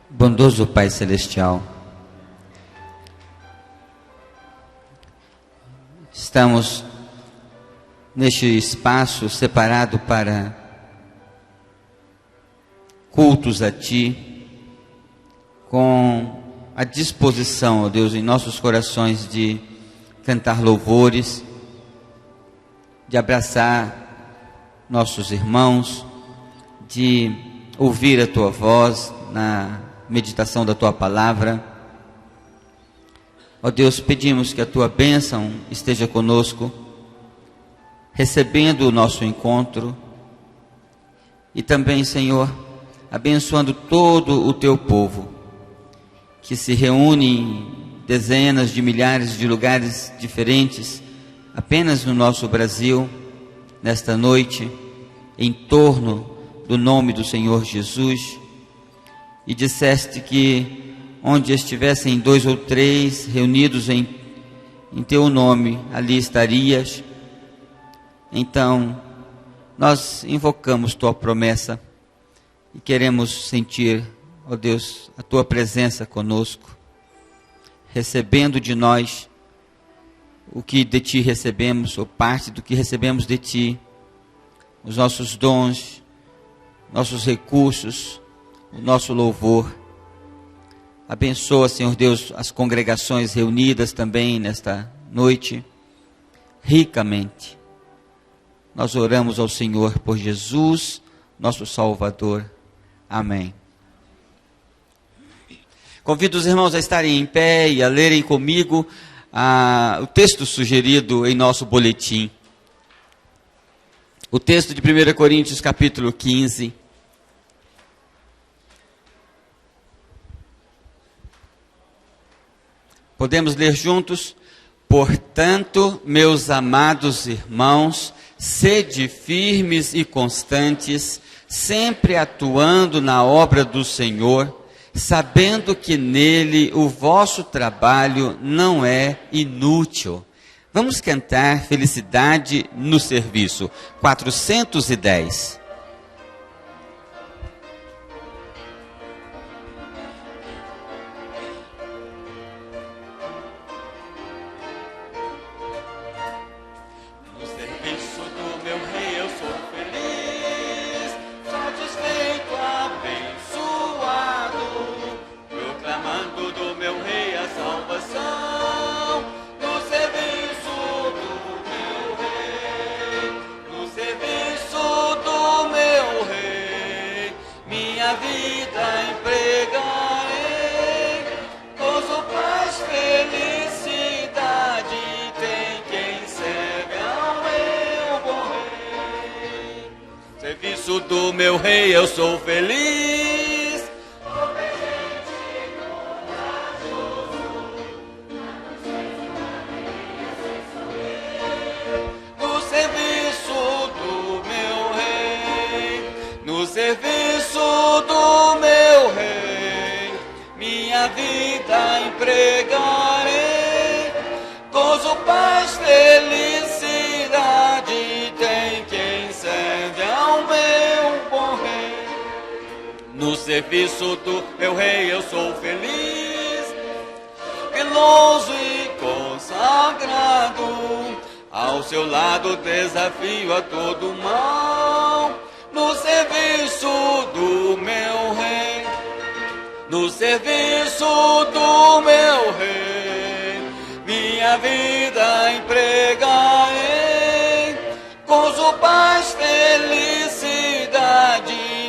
Bondoso Pai Celestial, estamos neste espaço separado para cultos a Ti, com a disposição, ó Deus, em nossos corações de cantar louvores, de abraçar nossos irmãos, de ouvir a Tua voz na meditação da Tua palavra. Ó Deus, pedimos que a Tua bênção esteja conosco, recebendo o nosso encontro e também, Senhor, abençoando todo o Teu povo, que se reúne em dezenas de milhares de lugares diferentes, apenas no nosso Brasil, nesta noite, em torno do nome do Senhor Jesus. E disseste que onde estivessem 2 ou 3 reunidos em Teu nome, ali estarias. Então, nós invocamos Tua promessa e queremos sentir, ó Deus, a Tua presença conosco, recebendo de nós o que de Ti recebemos, ou parte do que recebemos de Ti, os nossos dons, nossos recursos, o nosso louvor. Abençoa, Senhor Deus, as congregações reunidas também nesta noite, ricamente. Nós oramos ao Senhor por Jesus, nosso Salvador. Amém. Convido os irmãos a estarem em pé e a lerem comigo o texto sugerido em nosso boletim. O texto de 1 Coríntios capítulo 15. Podemos ler juntos? Portanto, meus amados irmãos, sede firmes e constantes, sempre atuando na obra do Senhor, sabendo que nele o vosso trabalho não é inútil. Vamos cantar Felicidade no Serviço, 410. Do meu rei eu sou feliz. No serviço do meu rei, no serviço do meu rei, minha vida empregarei. Gozo, paz, felicidade tem quem serve ao meu bom rei. No serviço do meu rei eu sou feliz, zeloso e consagrado, ao seu lado desafio a todo mal. No serviço do meu rei, no serviço do meu rei, minha vida empregarei. Gozo, paz, felicidade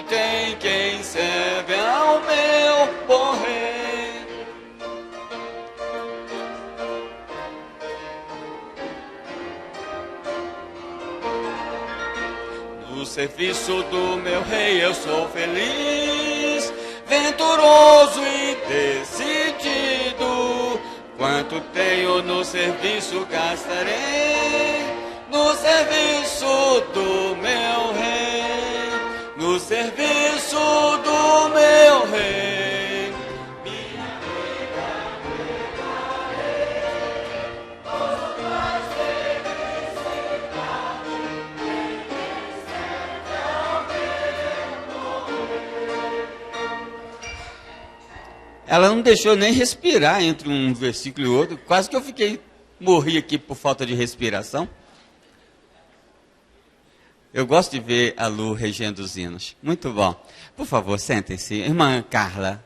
tem quem serve ao meu bom rei. No serviço do meu rei eu sou feliz, venturoso e decidido. Quanto tenho no serviço gastarei. No serviço do meu rei, no serviço do meu rei, minha vida entregarei. Gozo, paz, felicidade tem quem serve ao meu bom rei. Ela não deixou nem respirar entre um versículo e outro. Quase que eu morri aqui por falta de respiração. Eu gosto de ver a Lu regendo os hinos. Muito bom. Por favor, sentem-se. Irmã Carla.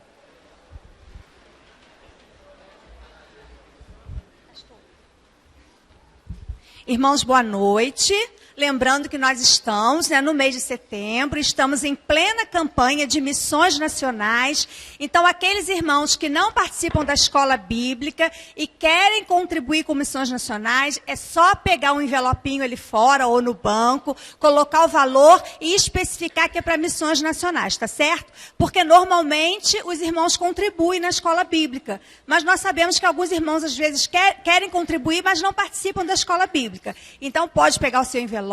Irmãos, boa noite. Lembrando que nós estamos no mês de setembro, estamos em plena campanha de missões nacionais. Então, aqueles irmãos que não participam da escola bíblica e querem contribuir com missões nacionais, é só pegar um envelopinho ali fora ou no banco, colocar o valor e especificar que é para missões nacionais, tá certo? Porque normalmente os irmãos contribuem na escola bíblica. Mas nós sabemos que alguns irmãos às vezes querem contribuir, mas não participam da escola bíblica. Então, pode pegar o seu envelope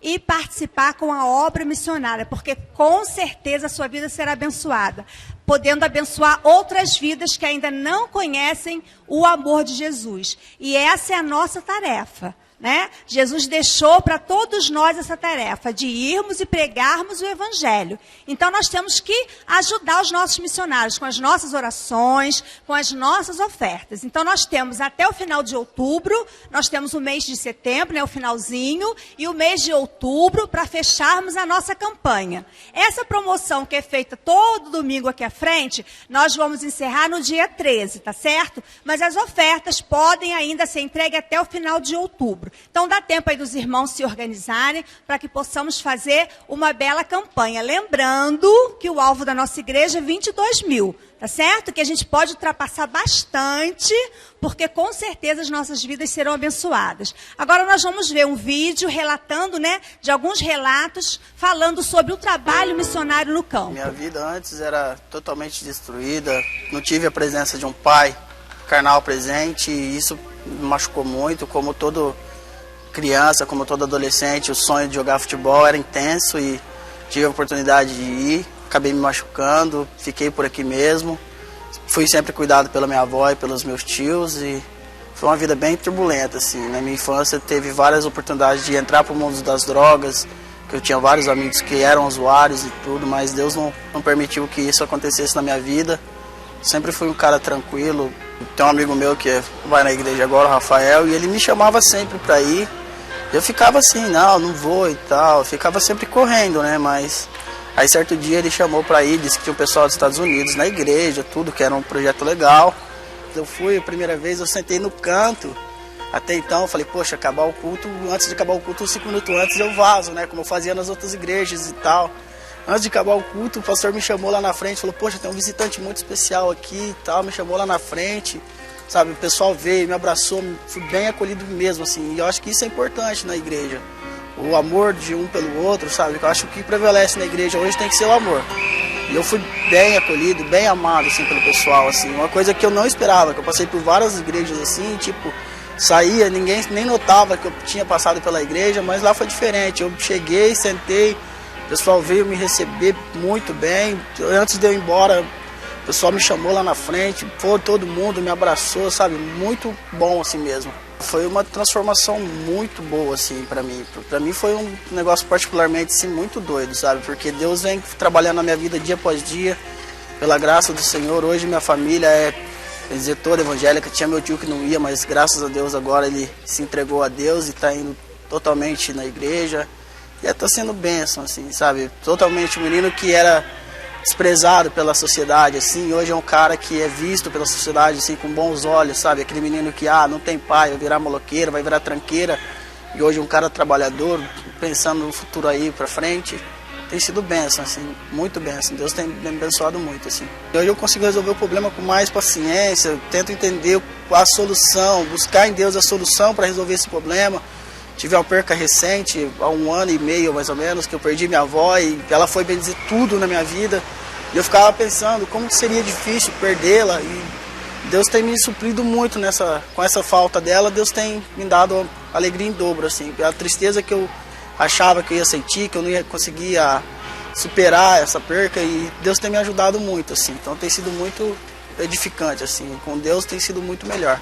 e participar com a obra missionária, porque com certeza a sua vida será abençoada, podendo abençoar outras vidas que ainda não conhecem o amor de Jesus. E essa é a nossa tarefa, né? Jesus deixou para todos nós essa tarefa de irmos e pregarmos o Evangelho. Então nós temos que ajudar os nossos missionários com as nossas orações, com as nossas ofertas. Então nós temos até o final de outubro, nós temos o mês de setembro, o finalzinho, e o mês de outubro para fecharmos a nossa campanha. Essa promoção que é feita todo domingo aqui à frente, nós vamos encerrar no dia 13, tá certo? Mas as ofertas podem ainda ser entregues até o final de outubro. Então, dá tempo aí dos irmãos se organizarem para que possamos fazer uma bela campanha. Lembrando que o alvo da nossa igreja é 22 mil, tá certo? Que a gente pode ultrapassar bastante, porque com certeza as nossas vidas serão abençoadas. Agora nós vamos ver um vídeo relatando, de alguns relatos, falando sobre o trabalho missionário no campo. Minha vida antes era totalmente destruída, não tive a presença de um pai carnal presente, e isso me machucou muito, como todo criança, como todo adolescente, o sonho de jogar futebol era intenso e tive a oportunidade de ir, acabei me machucando, fiquei por aqui mesmo, fui sempre cuidado pela minha avó e pelos meus tios e foi uma vida bem turbulenta, assim. Na minha infância teve várias oportunidades de entrar para o mundo das drogas, que eu tinha vários amigos que eram usuários e tudo, mas Deus não permitiu que isso acontecesse na minha vida. Sempre fui um cara tranquilo. Tem um amigo meu que vai na igreja agora, o Rafael, e ele me chamava sempre para ir. Eu ficava assim, não vou e tal, eu ficava sempre correndo, mas aí certo dia ele chamou para ir, disse que tinha um pessoal dos Estados Unidos na igreja, tudo, que era um projeto legal. Eu fui a primeira vez, eu sentei no canto, até então eu falei, poxa, acabar o culto, antes de acabar o culto, 5 minutos antes eu vazo, como eu fazia nas outras igrejas e tal. Antes de acabar o culto, o pastor me chamou lá na frente, falou, poxa, tem um visitante muito especial aqui e tal, me chamou lá na frente. Sabe, o pessoal veio, me abraçou, fui bem acolhido mesmo, assim, e eu acho que isso é importante na igreja, o amor de um pelo outro, sabe, eu acho que o que prevalece na igreja hoje tem que ser o amor, e eu fui bem acolhido, bem amado, assim, pelo pessoal, assim, uma coisa que eu não esperava, que eu passei por várias igrejas, assim, saía, ninguém nem notava que eu tinha passado pela igreja, mas lá foi diferente, eu cheguei, sentei, o pessoal veio me receber muito bem, antes de eu ir embora, o pessoal me chamou lá na frente, todo mundo me abraçou, sabe? Muito bom assim mesmo. Foi uma transformação muito boa assim para mim. Para mim foi um negócio particularmente assim, muito doido, sabe? Porque Deus vem trabalhando na minha vida dia após dia, pela graça do Senhor. Hoje minha família é toda evangélica, tinha meu tio que não ia, mas graças a Deus agora ele se entregou a Deus e está indo totalmente na igreja. E está sendo bênção, assim, sabe? Totalmente um menino que era desprezado pela sociedade, assim, hoje é um cara que é visto pela sociedade, assim, com bons olhos, sabe? Aquele menino que, não tem pai, vai virar maloqueira, vai virar tranqueira, e hoje é um cara trabalhador, pensando no futuro aí pra frente. Tem sido bênção, assim, muito bênção. Deus tem me abençoado muito, assim. Hoje eu consigo resolver o problema com mais paciência, tento entender a solução, buscar em Deus a solução para resolver esse problema. Tive uma perca recente, há 1 ano e meio mais ou menos, que eu perdi minha avó e ela foi bem dizer tudo na minha vida. E eu ficava pensando como que seria difícil perdê-la e Deus tem me suprido muito com essa falta dela, Deus tem me dado alegria em dobro, assim. A tristeza que eu achava que eu ia sentir, que eu não ia conseguir superar essa perca e Deus tem me ajudado muito, assim. Então tem sido muito edificante, assim. Com Deus tem sido muito melhor.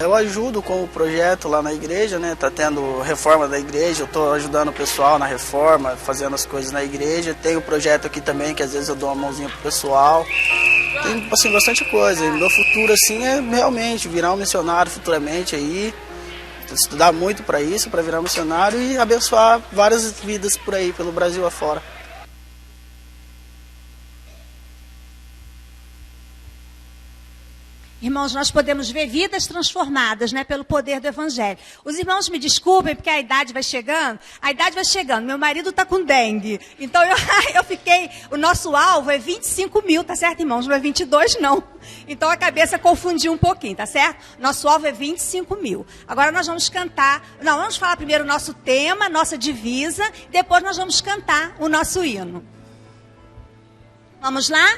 Eu ajudo com o projeto lá na igreja, tá tendo reforma da igreja, eu estou ajudando o pessoal na reforma, fazendo as coisas na igreja. Tem o projeto aqui também, que às vezes eu dou uma mãozinha pro pessoal. Tem, assim, bastante coisa. E meu futuro, assim, é realmente virar um missionário futuramente aí. Estudar muito para isso, para virar missionário e abençoar várias vidas por aí, pelo Brasil afora. Irmãos, nós podemos ver vidas transformadas, né, pelo poder do Evangelho. Os irmãos me desculpem, porque a idade vai chegando. Meu marido está com dengue. Então, eu fiquei... O nosso alvo é 25 mil, tá certo, irmãos? Não é 22, não. Então, a cabeça confundiu um pouquinho, tá certo? Nosso alvo é 25 mil. Agora, nós vamos cantar... Não, vamos falar primeiro o nosso tema, nossa divisa. Depois, nós vamos cantar o nosso hino. Vamos lá?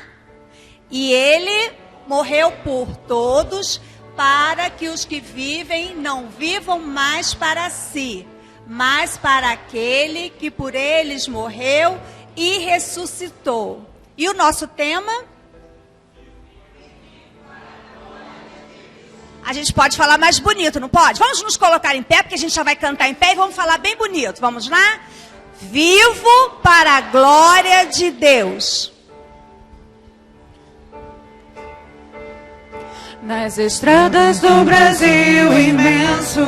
E ele... morreu por todos, para que os que vivem não vivam mais para si, mas para aquele que por eles morreu e ressuscitou. E o nosso tema? A gente pode falar mais bonito, não pode? Vamos nos colocar em pé, porque a gente já vai cantar em pé e vamos falar bem bonito. Vamos lá? Vivo para a glória de Deus. Nas estradas do Brasil imenso,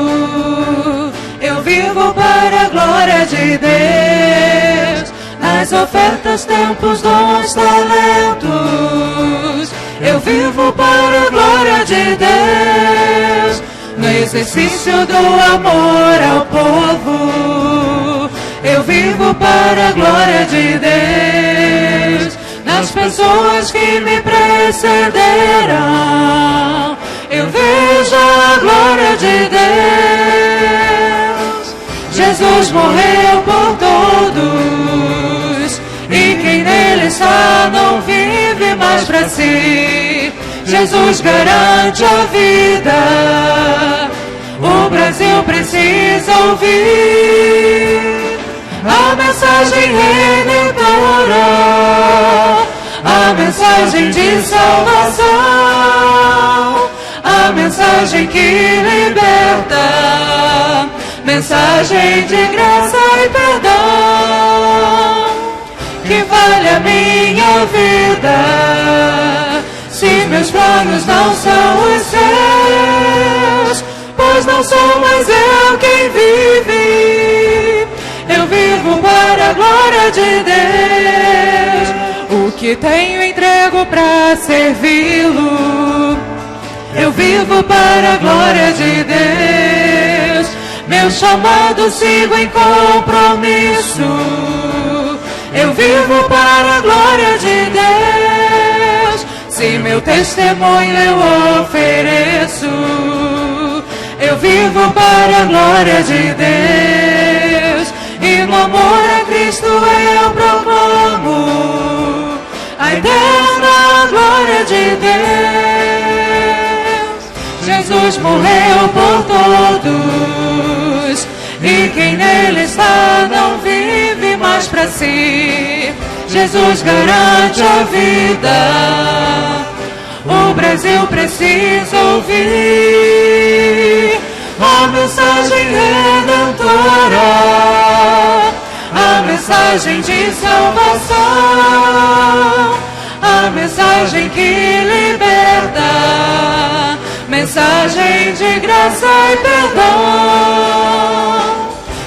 eu vivo para a glória de Deus. Nas ofertas, tempos, dons, talentos, eu vivo para a glória de Deus. No exercício do amor ao povo, eu vivo para a glória de Deus. Nas pessoas que me precederam, eu vejo a glória de Deus. Jesus morreu por todos, e quem nele está não vive mais para si. Jesus garante a vida, o Brasil precisa ouvir a mensagem redentora, a mensagem de salvação, a mensagem que liberta, mensagem de graça e perdão, que vale a minha vida, se meus planos não são os seus, pois não sou mais eu quem vive, eu vivo para a glória de Deus. O que tenho entrego para servi-lo, eu vivo para a glória de Deus. Meu chamado sigo em compromisso, eu vivo para a glória de Deus. Se meu testemunho eu ofereço, eu vivo para a glória de Deus. E no amor a Cristo eu proclamo a eterna glória de Deus. Jesus morreu por todos, e quem nele está não vive mais para si. Jesus garante a vida, o Brasil precisa ouvir a mensagem redentora, a mensagem de salvação, a mensagem que liberta, mensagem de graça e perdão,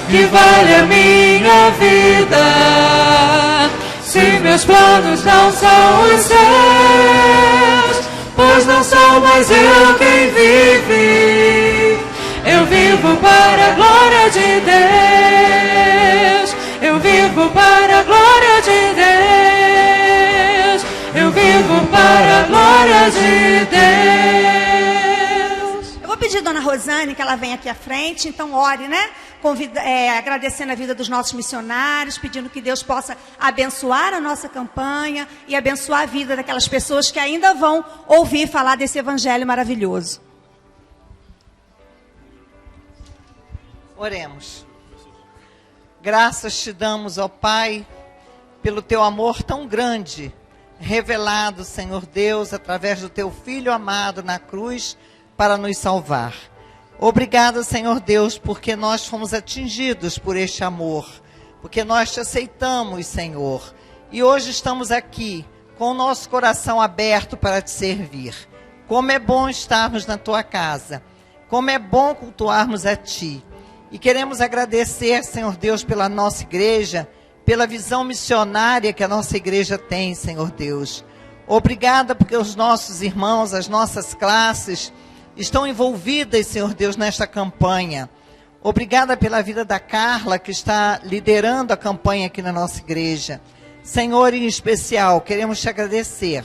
que vale a minha vida, se meus planos não são os seus, pois não sou mais eu quem vive, eu vivo para a glória de Deus, eu vivo para a glória de Deus, eu vivo para a glória de Deus. Eu vou pedir a dona Rosane que ela venha aqui à frente, então ore, né? Agradecendo a vida dos nossos missionários, pedindo que Deus possa abençoar a nossa campanha e abençoar a vida daquelas pessoas que ainda vão ouvir falar desse evangelho maravilhoso. Oremos. Graças te damos, ó Pai, pelo teu amor tão grande, revelado, Senhor Deus, através do teu Filho amado na cruz, para nos salvar. Obrigada, Senhor Deus, porque nós fomos atingidos por este amor, porque nós te aceitamos, Senhor, e hoje estamos aqui com o nosso coração aberto para te servir. Como é bom estarmos na tua casa, como é bom cultuarmos a ti. E queremos agradecer, Senhor Deus, pela nossa igreja, pela visão missionária que a nossa igreja tem, Senhor Deus. Obrigada porque os nossos irmãos, as nossas classes, estão envolvidas, Senhor Deus, nesta campanha. Obrigada pela vida da Carla, que está liderando a campanha aqui na nossa igreja. Senhor, em especial, queremos te agradecer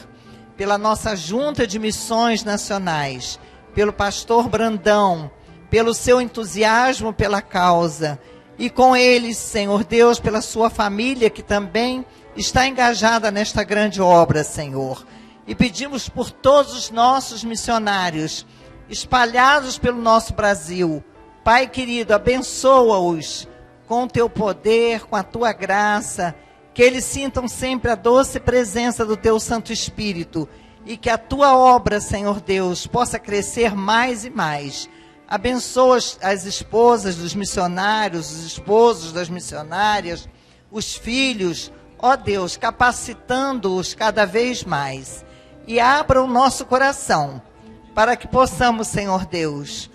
pela nossa junta de missões nacionais, pelo pastor Brandão, pelo seu entusiasmo pela causa, e com eles, Senhor Deus, pela sua família, que também está engajada nesta grande obra, Senhor. E pedimos por todos os nossos missionários, espalhados pelo nosso Brasil. Pai querido, abençoa-os com o teu poder, com a tua graça, que eles sintam sempre a doce presença do teu Santo Espírito, e que a tua obra, Senhor Deus, possa crescer mais e mais. Abençoa as esposas dos missionários, os esposos das missionárias, os filhos, ó Deus, capacitando-os cada vez mais. E abra o nosso coração, para que possamos, Senhor Deus,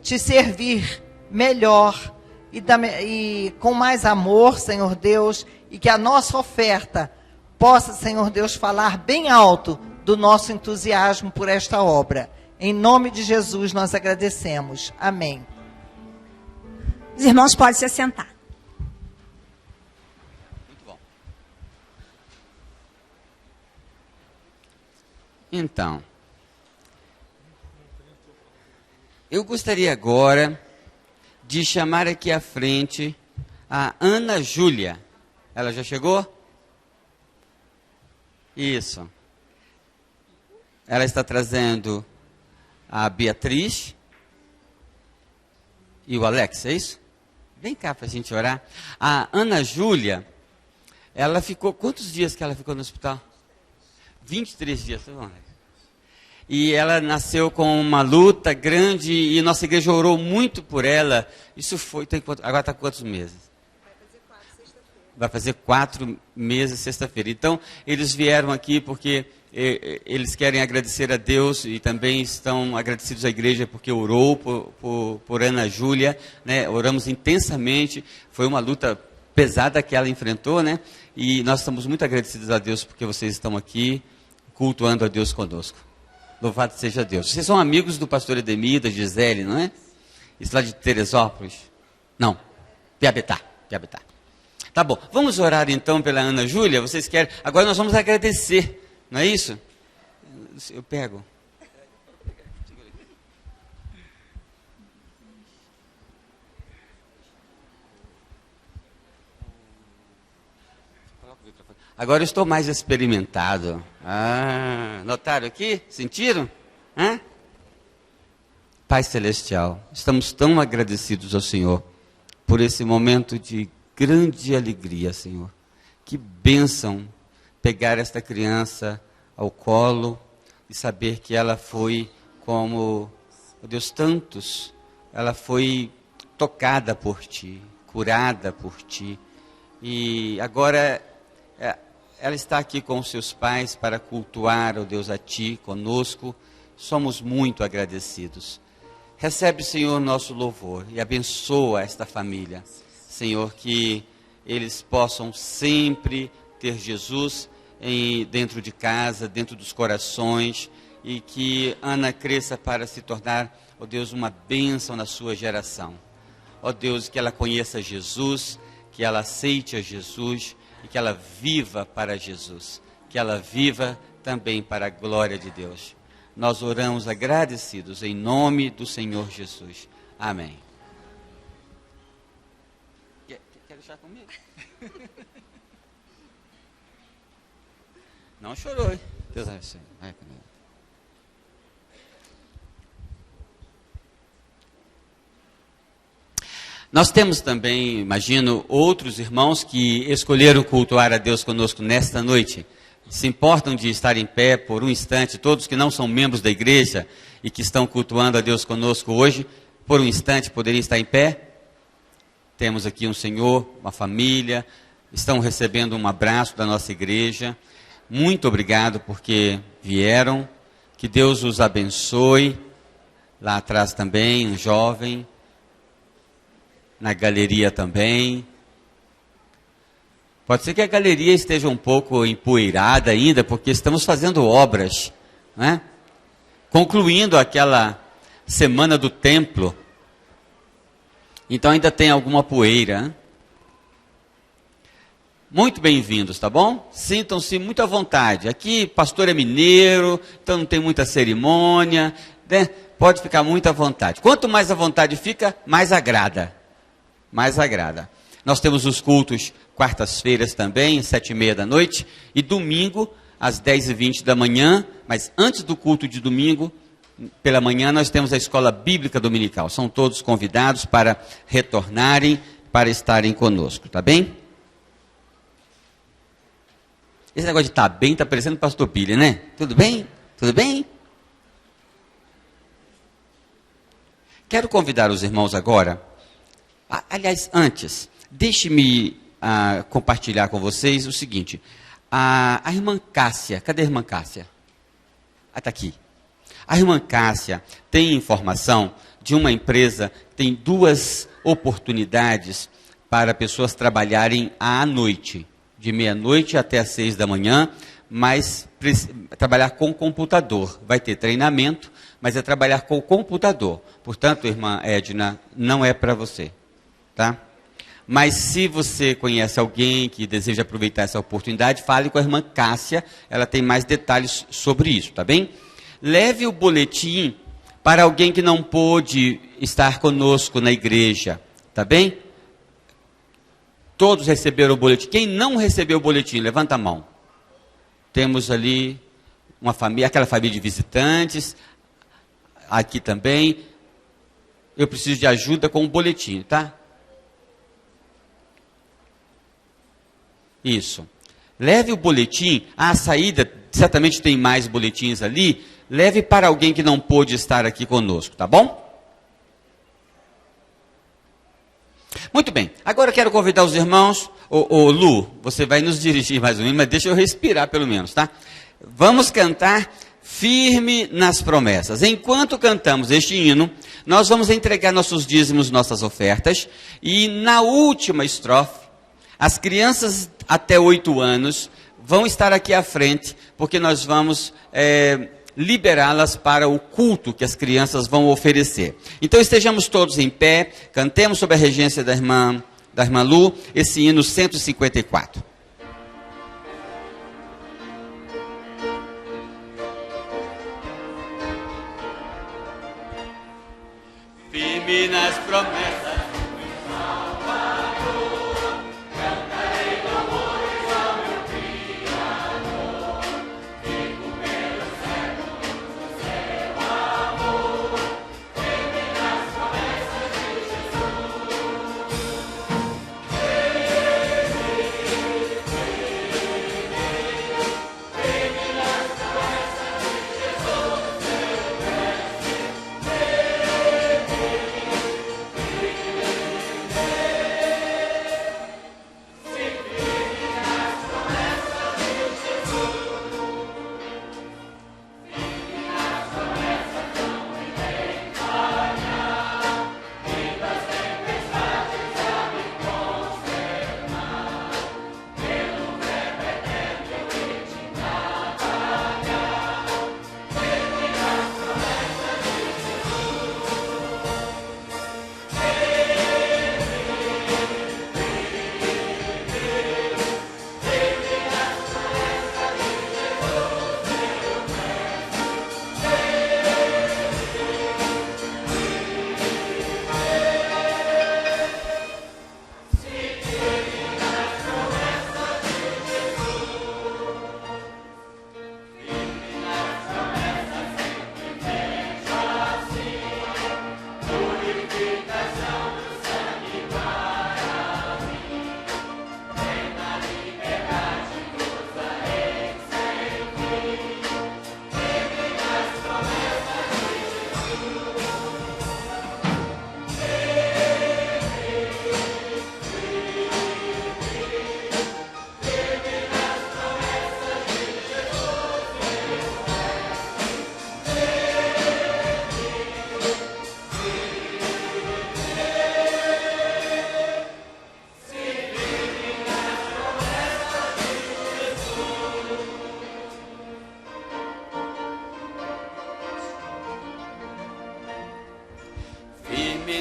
te servir melhor e com mais amor, Senhor Deus, e que a nossa oferta possa, Senhor Deus, falar bem alto do nosso entusiasmo por esta obra. Em nome de Jesus nós agradecemos. Amém. Os irmãos podem se assentar. Muito bom. Então, eu gostaria agora de chamar aqui à frente a Ana Júlia. Ela já chegou? Isso. Ela está trazendo a Beatriz e o Alex, é isso? Vem cá para a gente orar. A Ana Júlia, ela ficou... Quantos dias que ela ficou no hospital? 23 dias. E ela nasceu com uma luta grande e nossa igreja orou muito por ela. Isso foi... Agora está quantos meses? Vai fazer 4 meses, sexta-feira. Então, eles vieram aqui porque eles querem agradecer a Deus e também estão agradecidos à igreja porque orou por Ana Júlia, né? Oramos intensamente, foi uma luta pesada que ela enfrentou, né? E nós estamos muito agradecidos a Deus porque vocês estão aqui cultuando a Deus conosco. Louvado seja Deus. Vocês são amigos do pastor Edemir, da Gisele, não é? Isso lá de Teresópolis? Não, Piabetá. Tá bom, vamos orar então pela Ana Júlia, vocês querem? Agora nós vamos agradecer, não é isso? Eu pego. Agora eu estou mais experimentado. Notaram aqui? Sentiram? Pai Celestial, estamos tão agradecidos ao Senhor por esse momento de grande alegria, Senhor. Que bênção pegar esta criança ao colo e saber que ela foi como, oh Deus, tantos, ela foi tocada por Ti, curada por Ti. E agora ela está aqui com os seus pais para cultuar, oh Deus, a Ti, conosco. Somos muito agradecidos. Recebe, Senhor, nosso louvor e abençoa esta família. Senhor, que eles possam sempre ter Jesus dentro de casa, dentro dos corações, e que Ana cresça para se tornar, ó Deus, uma bênção na sua geração. Ó Deus, que ela conheça Jesus, que ela aceite a Jesus e que ela viva para Jesus, que ela viva também para a glória de Deus. Nós oramos agradecidos em nome do Senhor Jesus. Amém. Quer deixar comigo? Não chorou, hein? Deus abençoe. Vai comigo. Nós temos também, imagino, outros irmãos que escolheram cultuar a Deus conosco nesta noite. Se importam de estar em pé por um instante, todos que não são membros da igreja e que estão cultuando a Deus conosco hoje, por um instante poderiam estar em pé? Temos aqui um senhor, uma família, estão recebendo um abraço da nossa igreja. muito obrigado porque vieram. Que Deus os abençoe. Lá atrás também, um jovem. Na galeria também. Pode ser que a galeria esteja um pouco empoeirada ainda, porque estamos fazendo obras, né? Concluindo aquela semana do templo. Então ainda tem alguma poeira, né? Muito bem-vindos, tá bom? Sintam-se muito à vontade. Aqui, pastor é mineiro, então não tem muita cerimônia, né? Pode ficar muito à vontade. Quanto mais à vontade fica, mais agrada. Mais agrada. Nós temos os cultos quartas-feiras também, 7h30 da noite, e domingo, às 10h20 da manhã, mas antes do culto de domingo, pela manhã, nós temos a escola bíblica dominical. São todos convidados para retornarem, para estarem conosco, tá bem? Esse negócio de estar bem está parecendo pastor Billy, né? Tudo bem? Tudo bem? Quero convidar os irmãos agora. Aliás, antes, deixe-me compartilhar com vocês o seguinte. A irmã Cássia, cadê a irmã Cássia? Está aqui. A irmã Cássia tem informação de uma empresa que tem 2 oportunidades para pessoas trabalharem à noite. De meia-noite até às 6 da manhã, mas trabalhar com computador. Vai ter treinamento, mas é trabalhar com computador. Portanto, irmã Edna, não é para você, tá? Mas se você conhece alguém que deseja aproveitar essa oportunidade, fale com a irmã Cássia, ela tem mais detalhes sobre isso, tá bem? Leve o boletim para alguém que não pôde estar conosco na igreja, tá bem? Todos receberam o boletim. Quem não recebeu o boletim, levanta a mão. Temos ali uma família, aquela família de visitantes, aqui também. Eu preciso de ajuda com o boletim, tá? Isso. Leve o boletim, à saída, certamente tem mais boletins ali, leve para alguém que não pôde estar aqui conosco, tá bom? Muito bem, agora eu quero convidar os irmãos. Ô Lu, você vai nos dirigir mais um minuto, mas deixa eu respirar pelo menos, tá? Vamos cantar Firme nas Promessas. Enquanto cantamos este hino, nós vamos entregar nossos dízimos, nossas ofertas, e na última estrofe, as crianças até 8 anos vão estar aqui à frente, porque nós vamos liberá-las para o culto que as crianças vão oferecer. Então estejamos todos em pé, cantemos sob a regência da irmã Lu, esse hino 154. Firme nas promessas.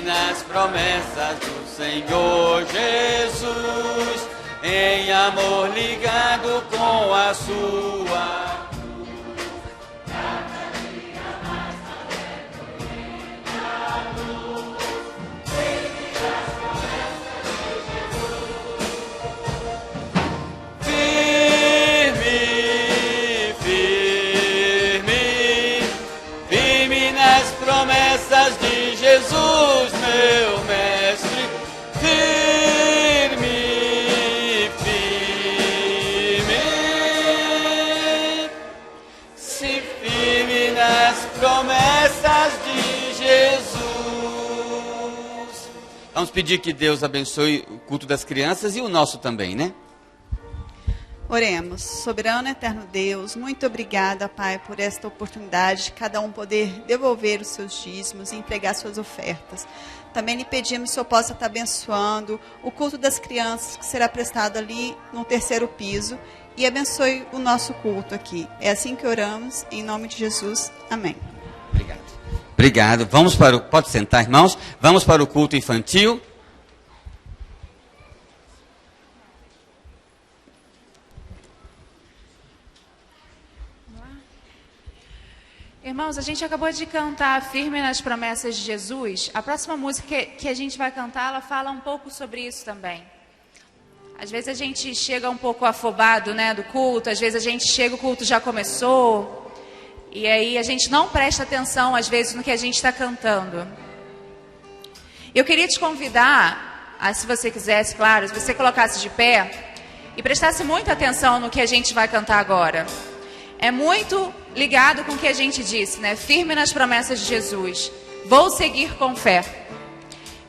nas promessas do Senhor Jesus, em amor ligado com a sua. De Jesus, meu mestre, firme, firme, se firme nas promessas de Jesus. Vamos pedir que Deus abençoe o culto das crianças e o nosso também, né? Oremos. Soberano eterno Deus, muito obrigada, Pai, por esta oportunidade de cada um poder devolver os seus dízimos e entregar suas ofertas. Também lhe pedimos que o Senhor possa estar abençoando o culto das crianças que será prestado ali no 3º piso e abençoe o nosso culto aqui. É assim que oramos, em nome de Jesus. Amém. Obrigado. Obrigado. Vamos para o... Pode sentar, irmãos. Vamos para o culto infantil. Irmãos, a gente acabou de cantar Firme nas Promessas de Jesus. A próxima música que a gente vai cantar, ela fala um pouco sobre isso também. Às vezes a gente chega um pouco afobado, né, do culto, às vezes a gente chega, o culto já começou, e aí a gente não presta atenção, às vezes, no que a gente está cantando. Eu queria te convidar, se você quisesse, claro, se você colocasse de pé e prestasse muita atenção no que a gente vai cantar agora. É muito ligado com o que a gente disse, né? Firme nas promessas de Jesus. Vou seguir com fé.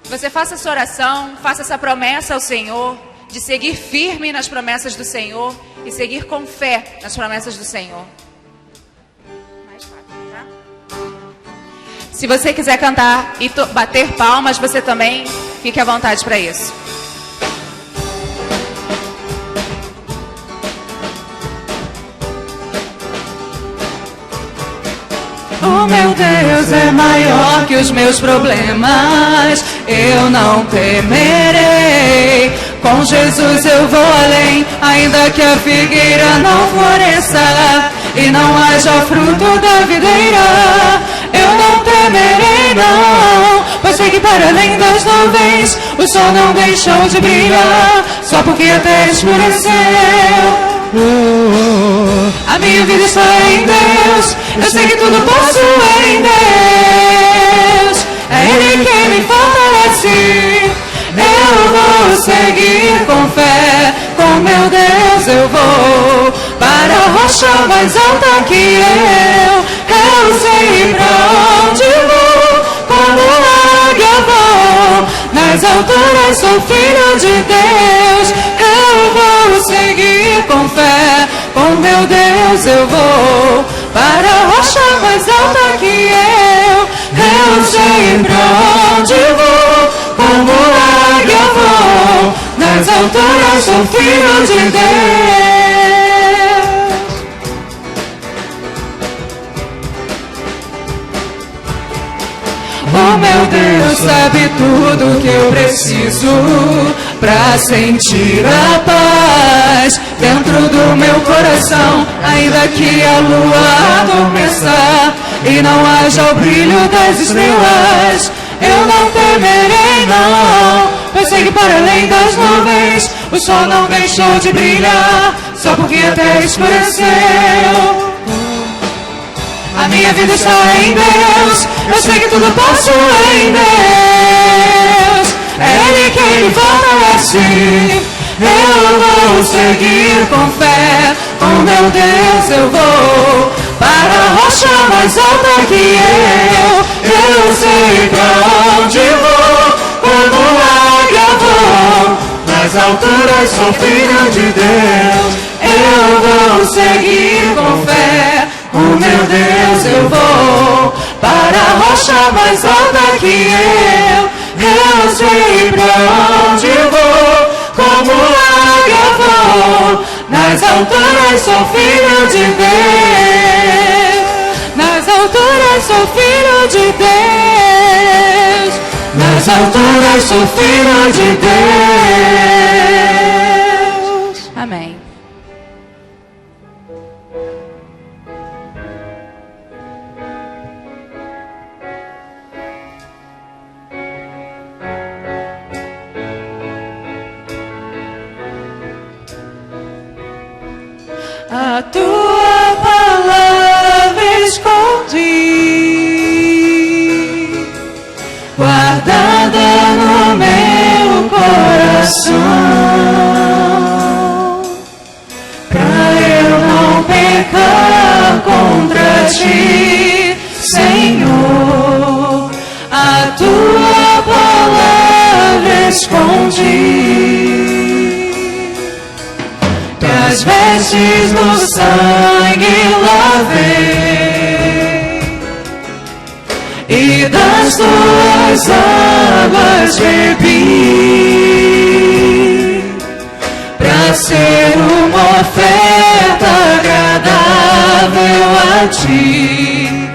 Que você faça essa oração, faça essa promessa ao Senhor, de seguir firme nas promessas do Senhor e seguir com fé nas promessas do Senhor. Mais fácil, tá? Se você quiser cantar e bater palmas, você também fique à vontade para isso. O meu Deus é maior que os meus problemas, eu não temerei. Com Jesus eu vou além, ainda que a figueira não floresça e não haja fruto da videira. Eu não temerei não, pois sei que para além das nuvens o sol não deixou de brilhar, só porque a terra escureceu. A minha vida está em Deus, eu sei que tudo posso em Deus. É Ele quem me fortalece. Eu vou seguir com fé, com meu Deus eu vou para a rocha mais alta que eu sei pra onde vou, como águia vou, nas alturas sou filho de Deus. Eu vou seguir com fé, com meu Deus eu vou para a rocha mais alta que eu sei pra onde vou, como águia vou, nas alturas sou filho de Deus. Oh meu Deus, sabe tudo que eu preciso pra sentir a paz dentro do meu coração, ainda que a lua adormeça e não haja o brilho das estrelas. Eu não temerei não, pois sei que para além das nuvens o sol não deixou de brilhar, só porque a terra escureceu. A minha vida está em Deus, eu sei que tudo posso em Deus. É Ele quem me fortalece. Eu vou seguir com fé, com meu Deus eu vou para a rocha mais alta que eu sei pra onde vou, como águia vou, nas alturas sou filho de Deus. Eu vou seguir com fé, com meu Deus eu vou para a rocha mais alta que eu sei pra onde vou, como águia vou, nas alturas sou filho de Deus. Nas alturas sou filho de Deus. nas alturas sou filho de Deus. Amém. A tua palavra escondi, guardada no meu coração, pra eu não pecar contra ti, Senhor. A tua palavra escondi, as vestes no sangue lavei, e das tuas águas bebi, pra ser uma oferta agradável a ti,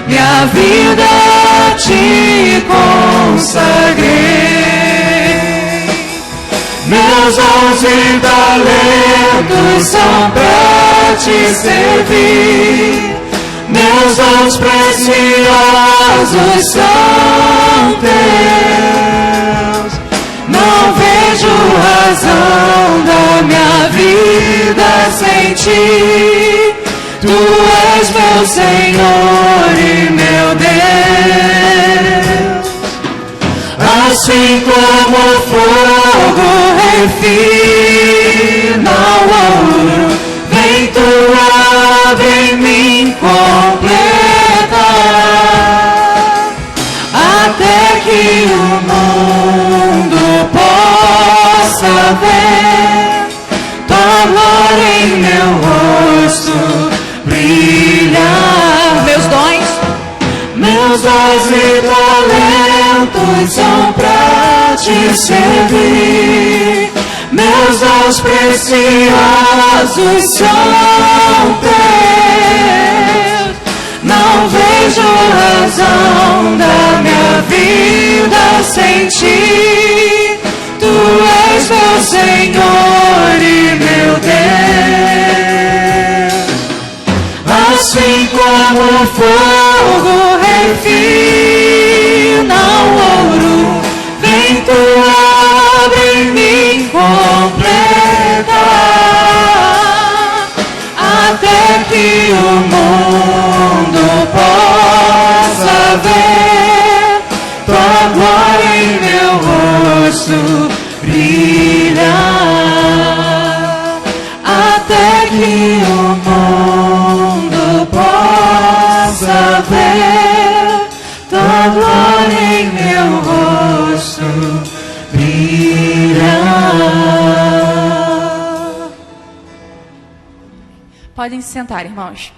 minha vida te consagrei. Meus dons e talentos são pra te servir, meus dons preciosos são teus. Não vejo razão da minha vida sem ti, tu és meu Senhor e meu Deus. Assim como o fogo refina o ouro, vem tu abre em mim completa, até que o mundo possa ver tua glória em meu rosto brilhar. Meus dons e talentos são pra te servir, meus dons preciosos são teus. Não vejo razão da minha vida sem ti, tu és meu Senhor e meu Deus. Assim como o fogo refina o ouro, vem tu abre em mim completa, até que o mundo possa ver tua glória em meu rosto brilhar, até que o mundo possa ver tua glória em meu rosto brilhar. Podem se sentar, irmãos.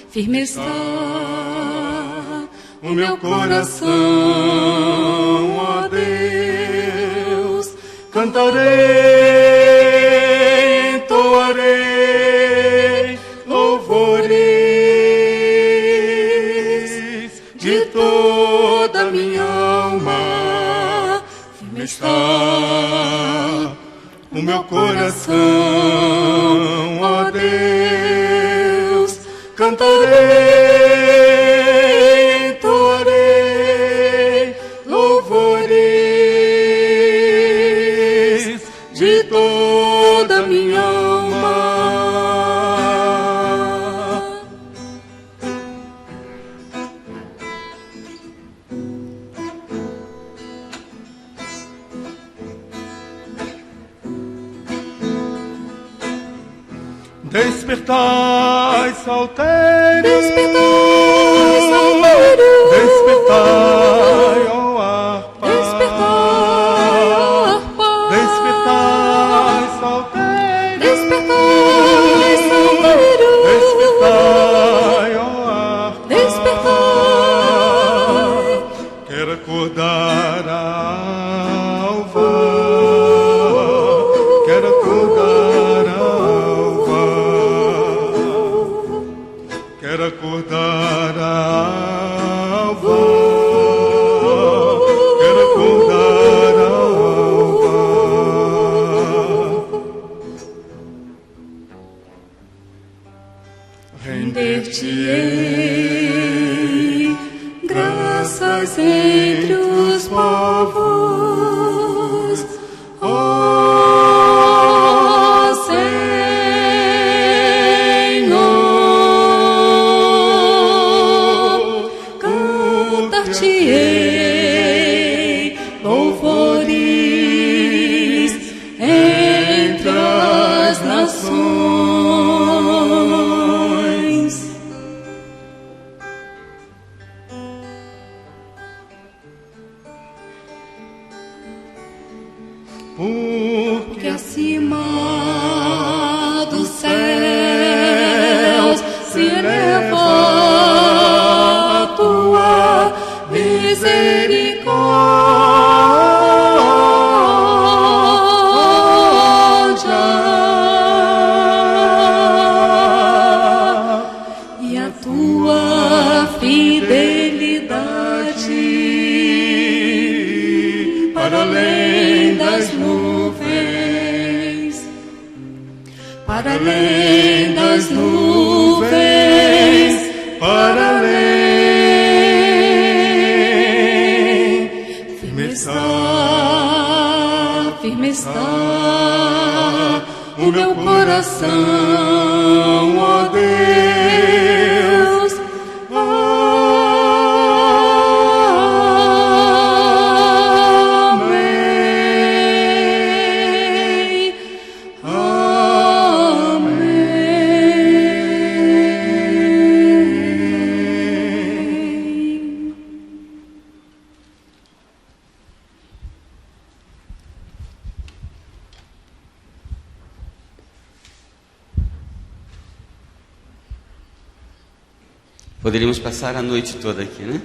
Firme está o meu coração, ó Deus. Cantarei, entoarei louvores de toda a minha alma. Firme está o meu coração, ó Deus, cantarei, entoarei louvores de toda a minha alma. Despertai, salteiros, Despertai, salteiros, despertai, ó harpa, despertai, harpa, despertai, salteiros, despertai, salteiros, despertai, ó harpa, despertai. quero acordar a alva, quero acordar a alva, quero acordar a alva, quero acordar a alva. Render-te-ei graças entre os povos, ó Senhor. Cantar-te-ei louvores entre as nações. Porque acima dos céus se eleva a tua misericórdia e a tua fidelidade para além das nuvens, para além das nuvens, para além. Firme está o meu coração, ó Deus. Amém. Amém. Poderíamos passar a noite toda aqui, né?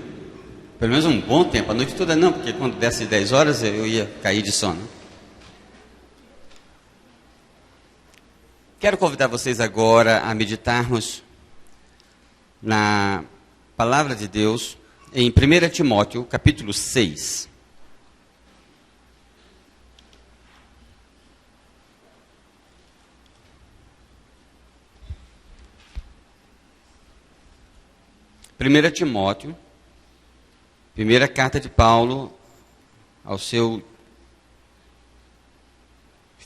Pelo menos um bom tempo. A noite toda não, porque quando desse 10 horas eu ia cair de sono. Quero convidar vocês agora a meditarmos na Palavra de Deus em 1 Timóteo, capítulo 6. Primeira Timóteo, primeira carta de Paulo ao seu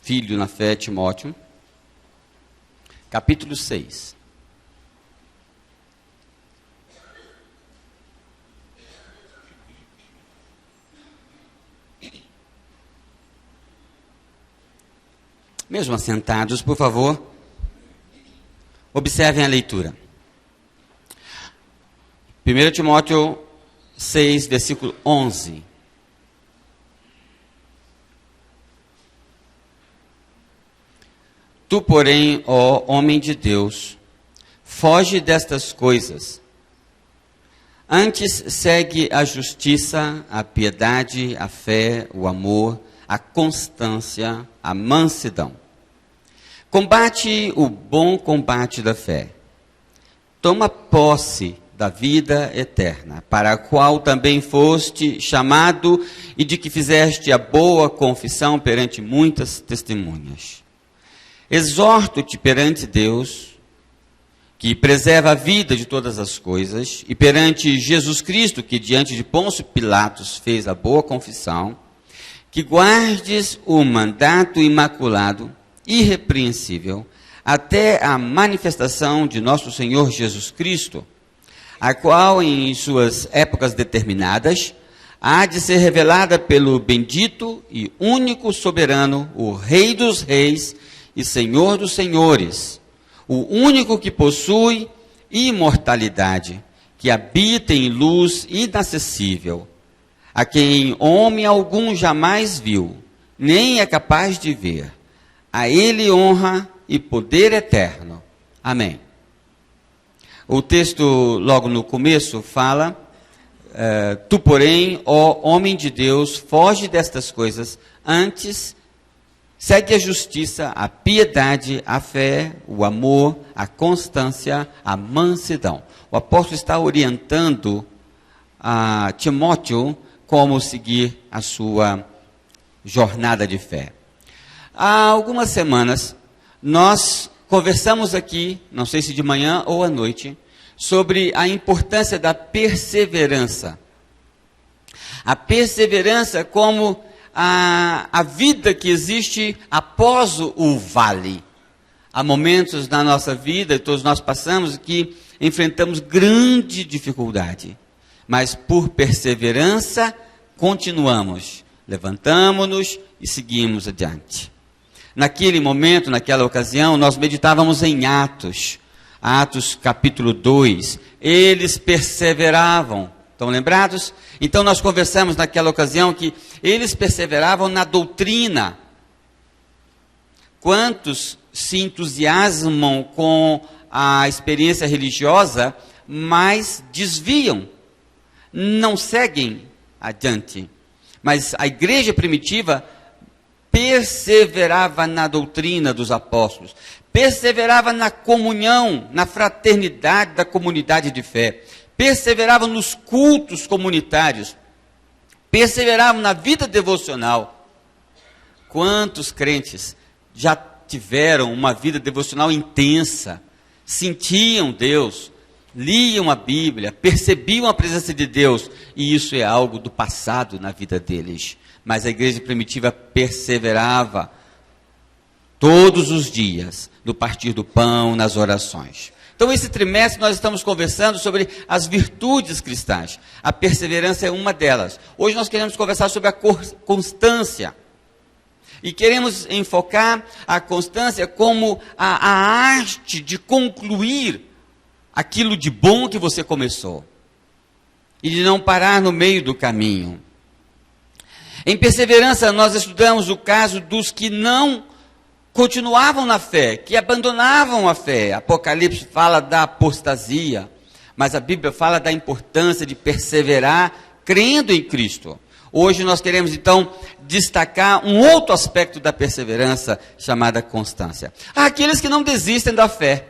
filho na fé, Timóteo, capítulo 6. Mesmo assentados, por favor, observem a leitura. 1 Timóteo 6, versículo 11. Tu, porém, ó homem de Deus, foge destas coisas. Antes segue a justiça, a piedade, a fé, o amor, a constância, a mansidão. Combate o bom combate da fé. Toma posse da vida eterna, para a qual também foste chamado e de que fizeste a boa confissão perante muitas testemunhas. Exorto-te perante Deus, que preserva a vida de todas as coisas, e perante Jesus Cristo, que diante de Pôncio Pilatos fez a boa confissão, que guardes o mandato imaculado, irrepreensível, até a manifestação de nosso Senhor Jesus Cristo, a qual, em suas épocas determinadas, há de ser revelada pelo bendito e único soberano, o Rei dos Reis e Senhor dos Senhores, o único que possui imortalidade, que habita em luz inacessível, a quem homem algum jamais viu, nem é capaz de ver. A ele honra e poder eterno. Amém. O texto, logo no começo, fala: tu, porém, ó homem de Deus, foge destas coisas, antes segue a justiça, a piedade, a fé, o amor, a constância, a mansidão. O apóstolo está orientando a Timóteo como seguir a sua jornada de fé. Há algumas semanas, nós conversamos aqui, não sei se de manhã ou à noite, sobre a importância da perseverança. A perseverança como a vida que existe após o vale. Há momentos na nossa vida, todos nós passamos, que enfrentamos grande dificuldade. Mas por perseverança, continuamos, levantamos-nos e seguimos adiante. Naquele momento, naquela ocasião, nós meditávamos em Atos. Atos capítulo 2. Eles perseveravam. Estão lembrados? Então nós conversamos naquela ocasião que eles perseveravam na doutrina. Quantos se entusiasmam com a experiência religiosa, mas desviam, não seguem adiante. Mas a igreja primitiva perseverava na doutrina dos apóstolos, perseverava na comunhão, na fraternidade da comunidade de fé, perseveravam nos cultos comunitários, perseveravam na vida devocional. Quantos crentes já tiveram uma vida devocional intensa, sentiam Deus, liam a Bíblia, percebiam a presença de Deus, e isso é algo do passado na vida deles. Mas a igreja primitiva perseverava todos os dias, no partir do pão, nas orações. Então, esse trimestre nós estamos conversando sobre as virtudes cristãs. A perseverança é uma delas. Hoje nós queremos conversar sobre a constância. E queremos enfocar a constância como a arte de concluir aquilo de bom que você começou. E de não parar no meio do caminho. Em perseverança, nós estudamos o caso dos que não continuavam na fé, que abandonavam a fé. Apocalipse fala da apostasia, mas a Bíblia fala da importância de perseverar crendo em Cristo. Hoje nós queremos então destacar um outro aspecto da perseverança, chamada constância. Há aqueles que não desistem da fé,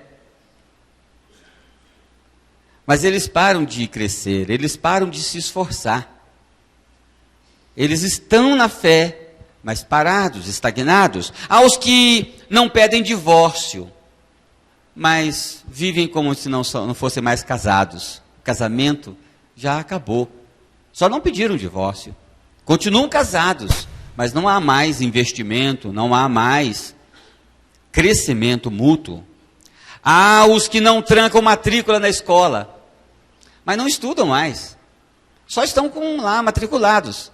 mas eles param de crescer, eles param de se esforçar. Eles estão na fé, mas parados, estagnados. Há os que não pedem divórcio, mas vivem como se não fossem mais casados. O casamento já acabou. Só não pediram divórcio. Continuam casados, mas não há mais investimento, não há mais crescimento mútuo. Há os que não trancam matrícula na escola, mas não estudam mais. Só estão lá matriculados,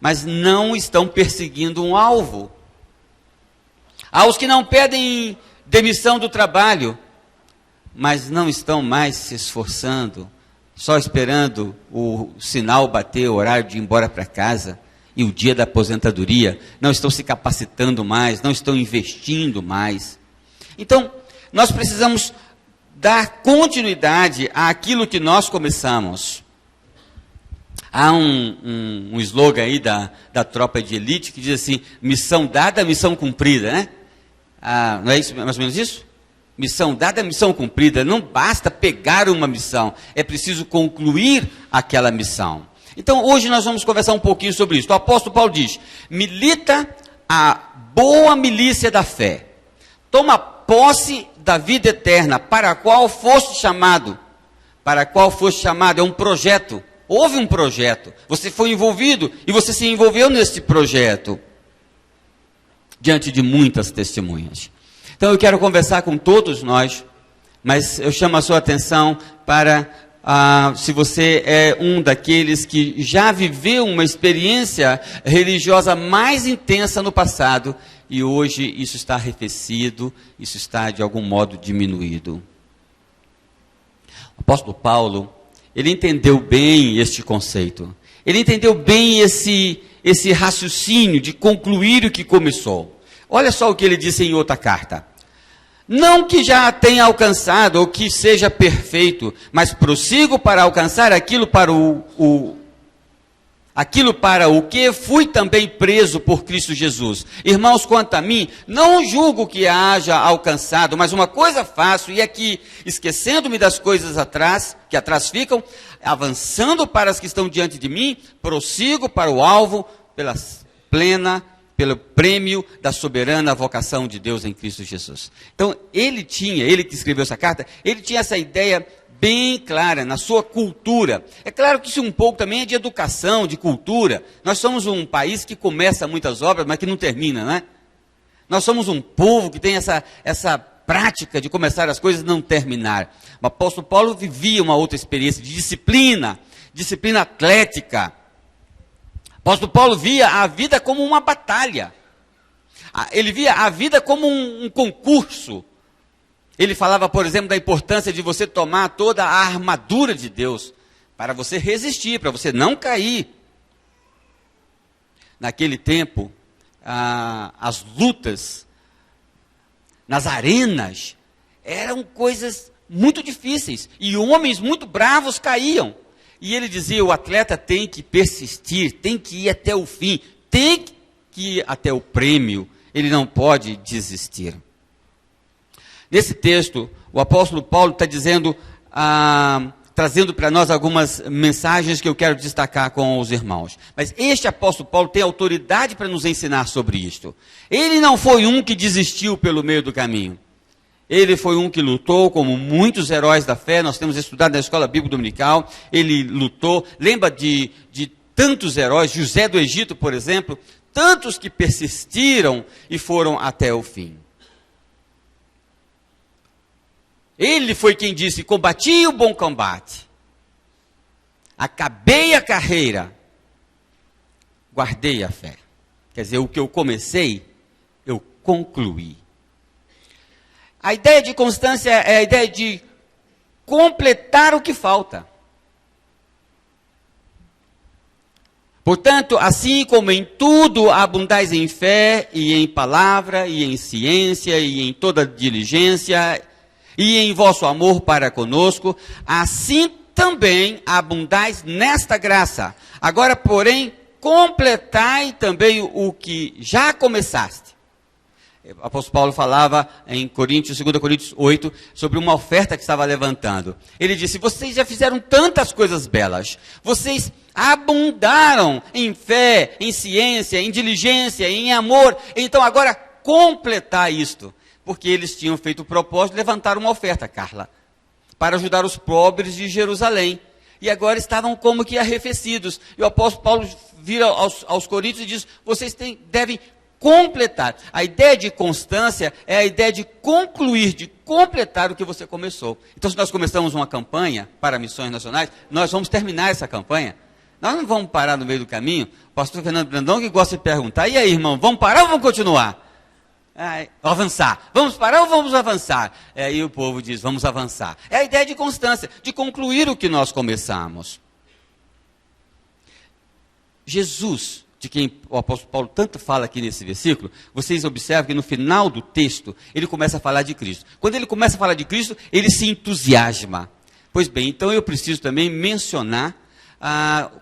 mas não estão perseguindo um alvo. Há os que não pedem demissão do trabalho, mas não estão mais se esforçando, só esperando o sinal bater, o horário de ir embora para casa, e o dia da aposentadoria. Não estão se capacitando mais, não estão investindo mais. Então, nós precisamos dar continuidade àquilo que nós começamos. Há um slogan aí da tropa de elite que diz assim: missão dada, missão cumprida, né? Não é isso, mais ou menos isso? Missão dada é missão cumprida. Não basta pegar uma missão, é preciso concluir aquela missão. Então, hoje nós vamos conversar um pouquinho sobre isso. O apóstolo Paulo diz: milita a boa milícia da fé. Toma posse da vida eterna, para a qual foste chamado. Para a qual foste chamado, é um projeto. Houve um projeto. Você foi envolvido e você se envolveu nesse projeto. Diante de muitas testemunhas. Então eu quero conversar com todos nós, mas eu chamo a sua atenção para, se você é um daqueles que já viveu uma experiência religiosa mais intensa no passado, e hoje isso está arrefecido, isso está de algum modo diminuído. O apóstolo Paulo, ele entendeu bem este conceito, ele entendeu bem esse raciocínio de concluir o que começou. Olha só o que ele disse em outra carta. Não que já tenha alcançado ou que seja perfeito, mas prossigo para alcançar aquilo para o que fui também preso por Cristo Jesus. Irmãos, quanto a mim, não julgo que haja alcançado, mas uma coisa faço, e é que, esquecendo-me das coisas que atrás ficam, avançando para as que estão diante de mim, prossigo para o alvo pelo prêmio da soberana vocação de Deus em Cristo Jesus. Então, ele que escreveu essa carta, ele tinha essa ideia bem clara na sua cultura. É claro que isso um pouco também é de educação, de cultura. Nós somos um país que começa muitas obras, mas que não termina, não é? Nós somos um povo que tem essa prática de começar as coisas e não terminar. O apóstolo Paulo vivia uma outra experiência de disciplina atlética. O apóstolo Paulo via a vida como uma batalha. Ele via a vida como um concurso. Ele falava, por exemplo, da importância de você tomar toda a armadura de Deus para você resistir, para você não cair. Naquele tempo, as lutas nas arenas eram coisas muito difíceis e homens muito bravos caíam. E ele dizia, o atleta tem que persistir, tem que ir até o fim, tem que ir até o prêmio, ele não pode desistir. Nesse texto, o apóstolo Paulo está dizendo, trazendo para nós algumas mensagens que eu quero destacar com os irmãos. Mas este apóstolo Paulo tem autoridade para nos ensinar sobre isto. Ele não foi um que desistiu pelo meio do caminho. Ele foi um que lutou, como muitos heróis da fé, nós temos estudado na escola bíblica dominical, ele lutou, lembra de tantos heróis, José do Egito, por exemplo, tantos que persistiram e foram até o fim. Ele foi quem disse, combati o bom combate, acabei a carreira, guardei a fé. Quer dizer, o que eu comecei, eu concluí. A ideia de constância é a ideia de completar o que falta. Portanto, assim como em tudo abundais em fé, e em palavra, e em ciência, e em toda diligência, e em vosso amor para conosco, assim também abundais nesta graça. Agora, porém, completai também o que já começaste. O apóstolo Paulo falava em 2 Coríntios 8, sobre uma oferta que estava levantando. Ele disse, vocês já fizeram tantas coisas belas, vocês abundaram em fé, em ciência, em diligência, em amor, então agora completar isto. Porque eles tinham feito o propósito de levantar uma oferta, Carla, para ajudar os pobres de Jerusalém. E agora estavam como que arrefecidos. E o apóstolo Paulo vira aos Coríntios e diz, vocês devem completar. A ideia de constância é a ideia de concluir, de completar o que você começou. Então, se nós começamos uma campanha para missões nacionais, nós vamos terminar essa campanha. Nós não vamos parar no meio do caminho. O pastor Fernando Brandão que gosta de perguntar, e aí, irmão, vamos parar ou vamos continuar? Avançar. Vamos parar ou vamos avançar? E o povo diz, vamos avançar. É a ideia de constância, de concluir o que nós começamos. Jesus, de quem o apóstolo Paulo tanto fala aqui nesse versículo, vocês observam que no final do texto, ele começa a falar de Cristo. Quando ele começa a falar de Cristo, ele se entusiasma. Pois bem, então eu preciso também mencionar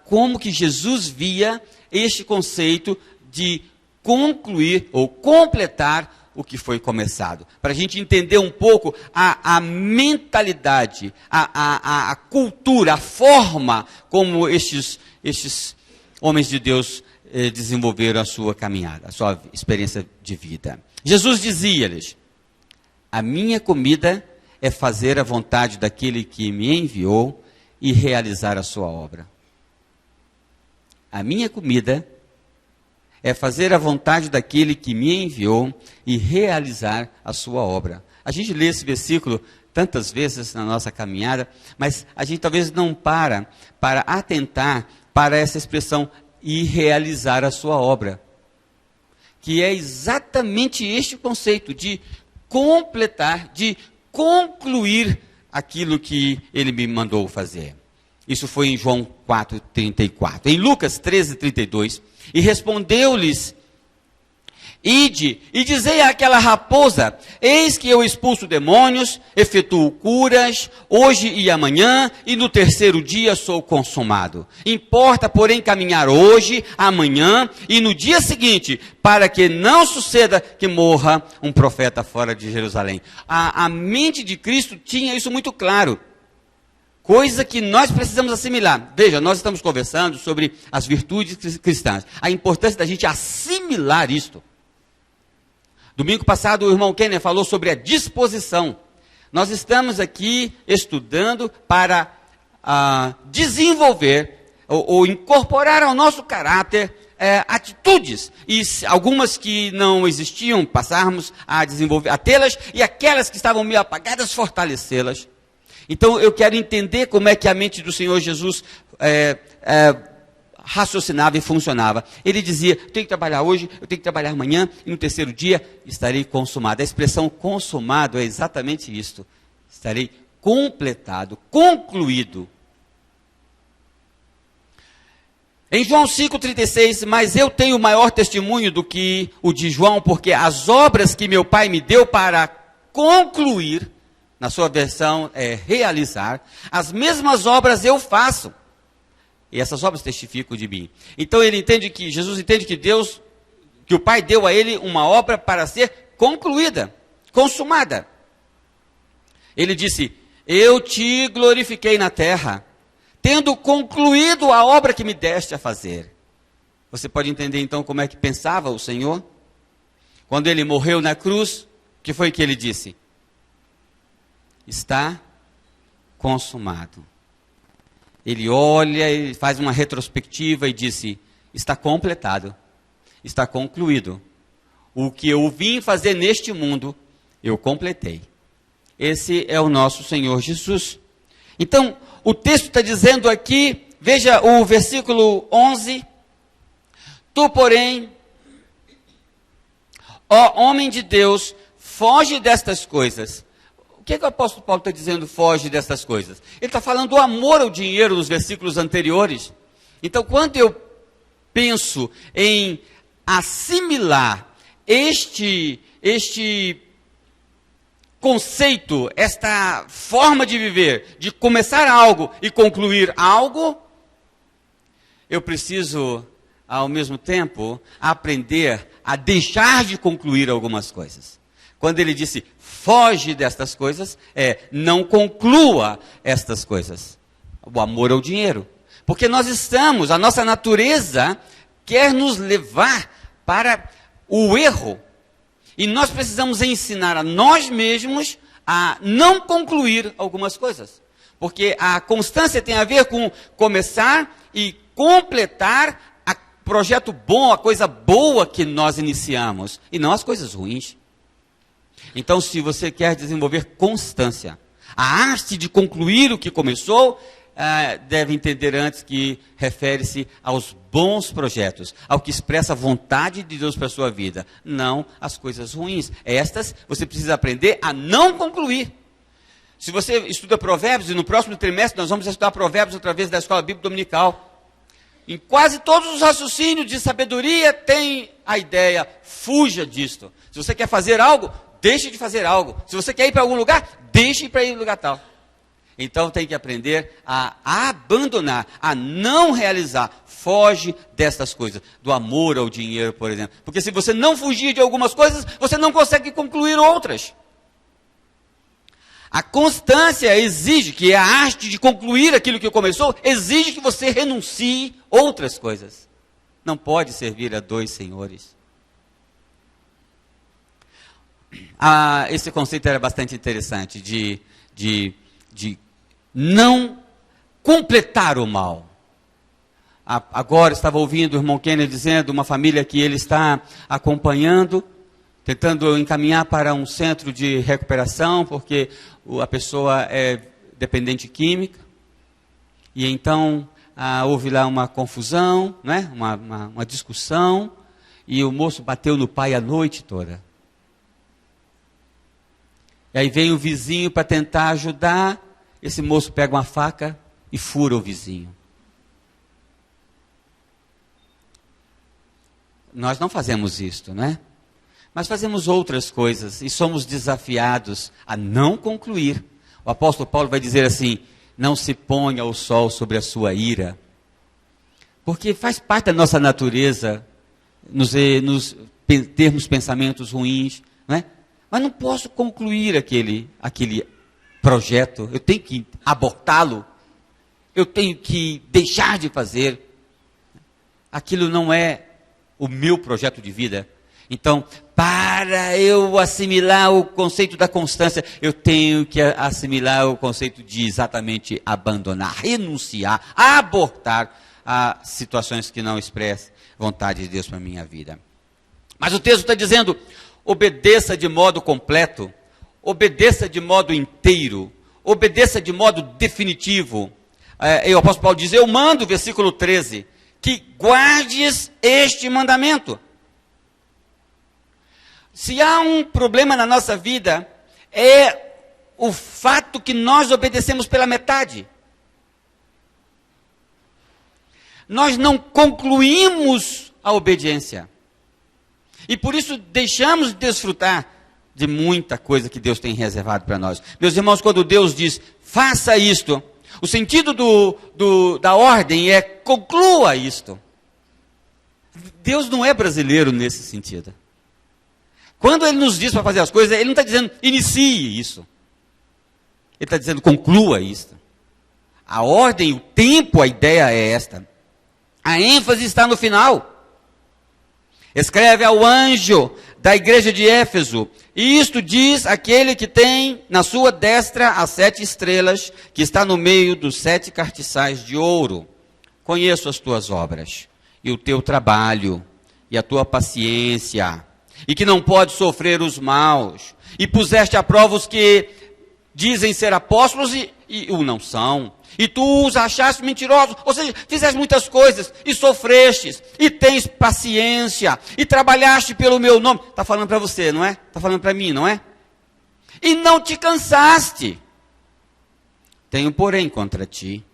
como que Jesus via este conceito de concluir ou completar o que foi começado. Para a gente entender um pouco a mentalidade, a cultura, a forma como estes homens de Deus desenvolveram a sua caminhada, a sua experiência de vida. Jesus dizia-lhes: a minha comida é fazer a vontade daquele que me enviou e realizar a sua obra. A minha comida é fazer a vontade daquele que me enviou e realizar a sua obra. A gente lê esse versículo tantas vezes na nossa caminhada, mas a gente talvez não para atentar para essa expressão, e realizar a sua obra. Que é exatamente este conceito de completar, de concluir aquilo que ele me mandou fazer. Isso foi em João 4:34. Em Lucas 13:32, e respondeu-lhes: ide e dizei àquela raposa: eis que eu expulso demônios, efetuo curas, hoje e amanhã, e no terceiro dia sou consumado. Importa, porém, caminhar hoje, amanhã e no dia seguinte, para que não suceda que morra um profeta fora de Jerusalém. A mente de Cristo tinha isso muito claro. Coisa que nós precisamos assimilar. Veja, nós estamos conversando sobre as virtudes cristãs. A importância da gente assimilar isto. Domingo passado o irmão Kenner falou sobre a disposição. Nós estamos aqui estudando para desenvolver ou incorporar ao nosso caráter atitudes. E algumas que não existiam, passarmos a desenvolver, a tê-las, e aquelas que estavam meio apagadas, fortalecê-las. Então eu quero entender como é que a mente do Senhor Jesus raciocinava e funcionava. Ele dizia: eu tenho que trabalhar hoje, eu tenho que trabalhar amanhã, e no terceiro dia estarei consumado. A expressão consumado é exatamente isto. Estarei completado, concluído. Em João 5,36, mas eu tenho maior testemunho do que o de João, porque as obras que meu Pai me deu para concluir, na sua versão é realizar, as mesmas obras eu faço. E essas obras testificam de mim. Então Jesus entende que o Pai deu a ele uma obra para ser concluída, consumada. Ele disse: eu te glorifiquei na terra, tendo concluído a obra que me deste a fazer. Você pode entender então como é que pensava o Senhor? Quando ele morreu na cruz, o que foi que ele disse? Está consumado. Ele olha e faz uma retrospectiva e disse: está completado, está concluído. O que eu vim fazer neste mundo, eu completei. Esse é o nosso Senhor Jesus. Então, o texto está dizendo aqui, veja o versículo 11. Tu, porém, ó homem de Deus, foge destas coisas. O que o apóstolo Paulo está dizendo, foge dessas coisas? Ele está falando do amor ao dinheiro nos versículos anteriores. Então, quando eu penso em assimilar este conceito, esta forma de viver, de começar algo e concluir algo, eu preciso, ao mesmo tempo, aprender a deixar de concluir algumas coisas. Quando ele disse: foge destas coisas, não conclua estas coisas. O amor ao dinheiro. Porque a nossa natureza quer nos levar para o erro. E nós precisamos ensinar a nós mesmos a não concluir algumas coisas. Porque a constância tem a ver com começar e completar o projeto bom, a coisa boa que nós iniciamos, e não as coisas ruins. Então, se você quer desenvolver constância, a arte de concluir o que começou, deve entender antes que refere-se aos bons projetos, ao que expressa a vontade de Deus para a sua vida, não as coisas ruins. Estas você precisa aprender a não concluir. Se você estuda Provérbios, e no próximo trimestre nós vamos estudar Provérbios através da Escola Bíblica Dominical, em quase todos os raciocínios de sabedoria tem a ideia: fuja disto. Se você quer fazer algo, deixe de fazer algo. Se você quer ir para algum lugar, deixe para ir para lugar tal. Então tem que aprender a abandonar, a não realizar. Foge dessas coisas, do amor ao dinheiro, por exemplo. Porque se você não fugir de algumas coisas, você não consegue concluir outras. A constância exige, que é a arte de concluir aquilo que começou, exige que você renuncie outras coisas. Não pode servir a dois senhores. Esse conceito era bastante interessante, de não completar o mal. Agora estava ouvindo o irmão Kenner dizendo, uma família que ele está acompanhando, tentando encaminhar para um centro de recuperação, porque a pessoa é dependente química, e então houve lá uma confusão, né? uma discussão, e o moço bateu no pai a noite toda. E aí vem o vizinho para tentar ajudar, esse moço pega uma faca e fura o vizinho. Nós não fazemos isto, não é? Mas fazemos outras coisas e somos desafiados a não concluir. O apóstolo Paulo vai dizer assim, não se ponha o sol sobre a sua ira. Porque faz parte da nossa natureza termos pensamentos ruins, não é? Mas não posso concluir aquele projeto, eu tenho que abortá-lo, eu tenho que deixar de fazer. Aquilo não é o meu projeto de vida. Então, para eu assimilar o conceito da constância, eu tenho que assimilar o conceito de exatamente abandonar, renunciar, abortar a situações que não expressam vontade de Deus para a minha vida. Mas o texto está dizendo, obedeça de modo completo, obedeça de modo inteiro, obedeça de modo definitivo. O apóstolo Paulo diz, eu mando, versículo 13, que guardes este mandamento. Se há um problema na nossa vida, é o fato que nós obedecemos pela metade. Nós não concluímos a obediência. E por isso deixamos de desfrutar de muita coisa que Deus tem reservado para nós. Meus irmãos, quando Deus diz, faça isto, o sentido da ordem é, conclua isto. Deus não é brasileiro nesse sentido. Quando Ele nos diz para fazer as coisas, Ele não está dizendo, inicie isso. Ele está dizendo, conclua isto. A ordem, o tempo, a ideia é esta. A ênfase está no final. Escreve ao anjo da igreja de Éfeso, e isto diz aquele que tem na sua destra as 7 estrelas, que está no meio dos 7 cartiçais de ouro. Conheço as tuas obras, e o teu trabalho, e a tua paciência, e que não pode sofrer os maus, e puseste à prova os que dizem ser apóstolos e o não são, e tu os achaste mentirosos, ou seja, fizeste muitas coisas, e sofrestes, e tens paciência, e trabalhaste pelo meu nome. Está falando para você, não é? Está falando para mim, não é? E não te cansaste. Tenho, porém, contra ti,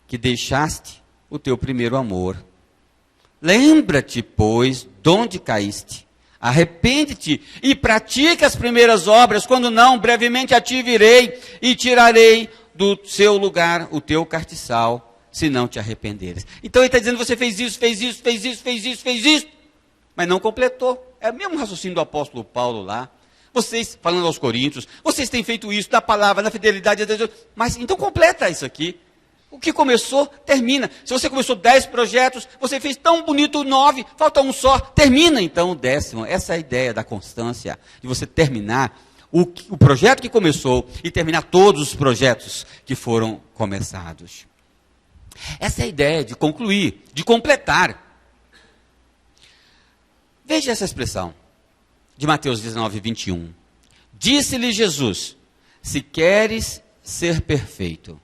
que deixaste o teu primeiro amor. Lembra-te, pois, de onde caíste. Arrepende-te e pratica as primeiras obras, quando não, brevemente a ti virei e tirarei do seu lugar o teu cartiçal, se não te arrependeres. Então ele está dizendo, você fez isso, mas não completou. É o mesmo raciocínio do apóstolo Paulo lá. Vocês, falando aos coríntios, vocês têm feito isso da palavra, da fidelidade a Deus, mas então completa isso aqui. O que começou, termina. Se você começou 10 projetos, você fez tão bonito 9, falta um só, termina então o 10º. Essa é a ideia da constância, de você terminar o projeto que começou e terminar todos os projetos que foram começados. Essa é a ideia de concluir, de completar. Veja essa expressão de Mateus 19, 21. Disse-lhe Jesus, se queres ser perfeito,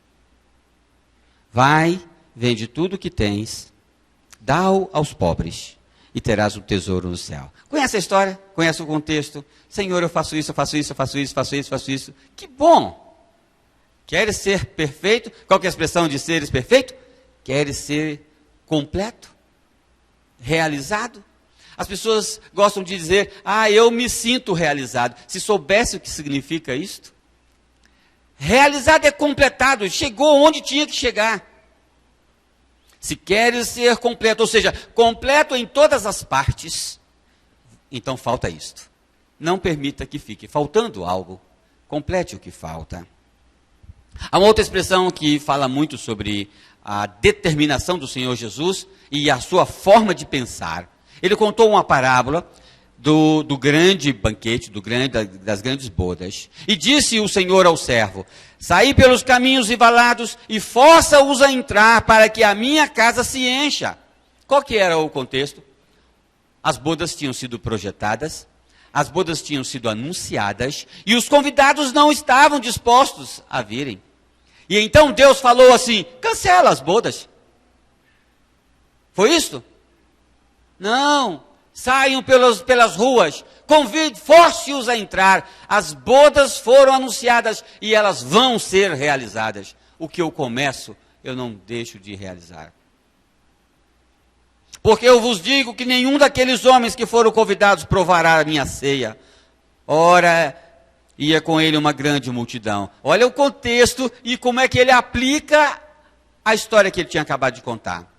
vai, vende tudo o que tens, dá-o aos pobres, e terás um tesouro no céu. Conhece a história? Conhece o contexto? Senhor, eu faço isso, eu faço isso, eu faço isso, faço isso, faço isso. Que bom! Queres ser perfeito? Qual que é a expressão de seres perfeito? Queres ser completo? Realizado? As pessoas gostam de dizer, eu me sinto realizado. Se soubesse o que significa isto, Realizado é completado, chegou onde tinha que chegar. Se queres ser completo, ou seja, completo em todas as partes, então falta isto. Não permita que fique faltando algo. Complete o que falta. Há uma outra expressão que fala muito sobre a determinação do Senhor Jesus e a sua forma de pensar. Ele contou uma parábola do grande banquete, das grandes bodas. E disse o Senhor ao servo: saí pelos caminhos e valados e força-os a entrar para que a minha casa se encha. Qual que era o contexto? As bodas tinham sido projetadas, as bodas tinham sido anunciadas e os convidados não estavam dispostos a virem. E então Deus falou assim: cancela as bodas. Foi isso? Não. Saiam pelas ruas, convide, force-os a entrar. As bodas foram anunciadas e elas vão ser realizadas. O que eu começo, eu não deixo de realizar. Porque eu vos digo que nenhum daqueles homens que foram convidados provará a minha ceia. Ora, ia com ele uma grande multidão. Olha o contexto e como é que ele aplica a história que ele tinha acabado de contar.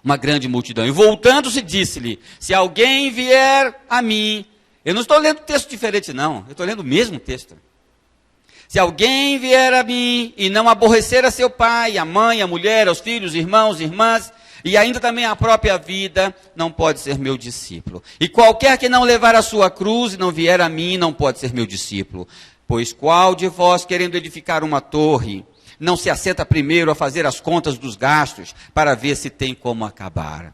Uma grande multidão. E voltando-se, disse-lhe: se alguém vier a mim... Eu não estou lendo texto diferente, não. Eu estou lendo o mesmo texto. Se alguém vier a mim e não aborrecer a seu pai, a mãe, a mulher, os filhos, irmãos, irmãs, e ainda também a própria vida, não pode ser meu discípulo. E qualquer que não levar a sua cruz e não vier a mim, não pode ser meu discípulo. Pois qual de vós, querendo edificar uma torre, não se assenta primeiro a fazer as contas dos gastos, para ver se tem como acabar?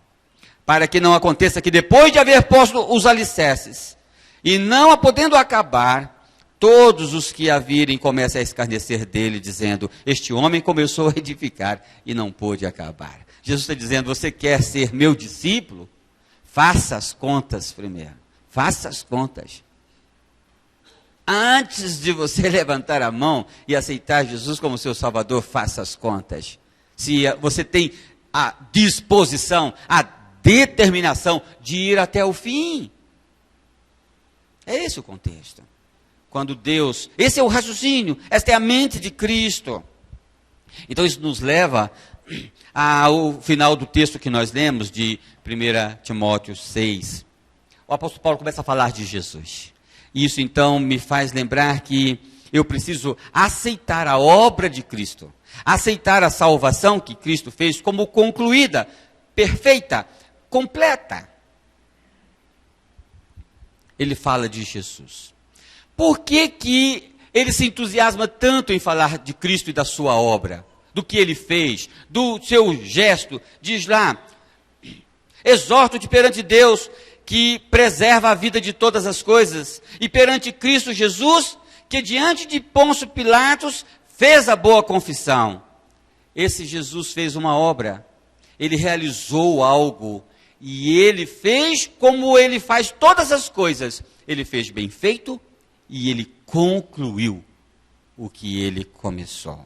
Para que não aconteça que depois de haver posto os alicerces, e não a podendo acabar, todos os que a virem comecem a escarnecer dele, dizendo: este homem começou a edificar e não pôde acabar. Jesus está dizendo: você quer ser meu discípulo? Faça as contas primeiro. Faça as contas. Antes de você levantar a mão e aceitar Jesus como seu Salvador, faça as contas. Se você tem a disposição, a determinação de ir até o fim. É esse o contexto. Quando Deus... Esse é o raciocínio, esta é a mente de Cristo. Então isso nos leva ao final do texto que nós lemos, de 1 Timóteo 6. O apóstolo Paulo começa a falar de Jesus. Isso então me faz lembrar que eu preciso aceitar a obra de Cristo, aceitar a salvação que Cristo fez como concluída, perfeita, completa. Ele fala de Jesus. Por que ele se entusiasma tanto em falar de Cristo e da sua obra, do que ele fez, do seu gesto? Diz lá: exorto-te perante Deus, que preserva a vida de todas as coisas, e perante Cristo Jesus, que diante de Pôncio Pilatos fez a boa confissão. Esse Jesus fez uma obra, ele realizou algo, e ele fez como ele faz todas as coisas. Ele fez bem feito, e ele concluiu o que ele começou.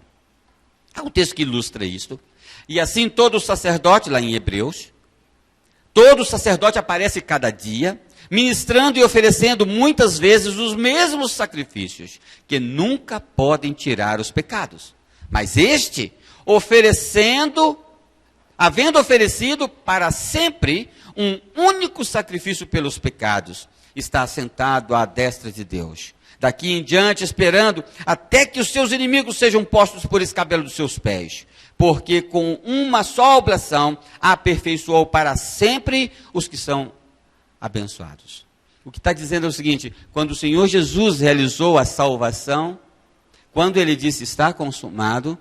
Há um texto que ilustra isto. E assim todo sacerdote, lá em Hebreus, todo sacerdote aparece cada dia, ministrando e oferecendo muitas vezes os mesmos sacrifícios, que nunca podem tirar os pecados. Mas este, havendo oferecido para sempre um único sacrifício pelos pecados, está assentado à destra de Deus. Daqui em diante, esperando até que os seus inimigos sejam postos por escabelo dos seus pés. Porque com uma só oblação aperfeiçoou para sempre os que são abençoados. O que está dizendo é o seguinte: quando o Senhor Jesus realizou a salvação, quando ele disse está consumado,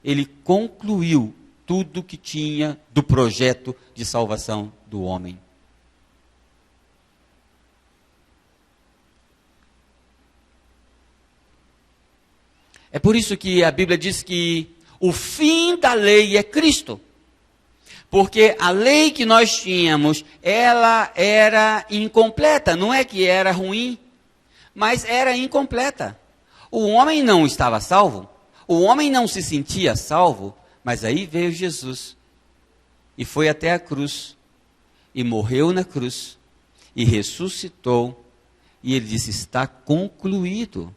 ele concluiu tudo que tinha do projeto de salvação do homem. É por isso que a Bíblia diz que o fim da lei é Cristo. Porque a lei que nós tínhamos, ela era incompleta. Não é que era ruim, mas era incompleta. O homem não estava salvo, o homem não se sentia salvo, mas aí veio Jesus. E foi até a cruz, e morreu na cruz, e ressuscitou, e ele disse: está concluído.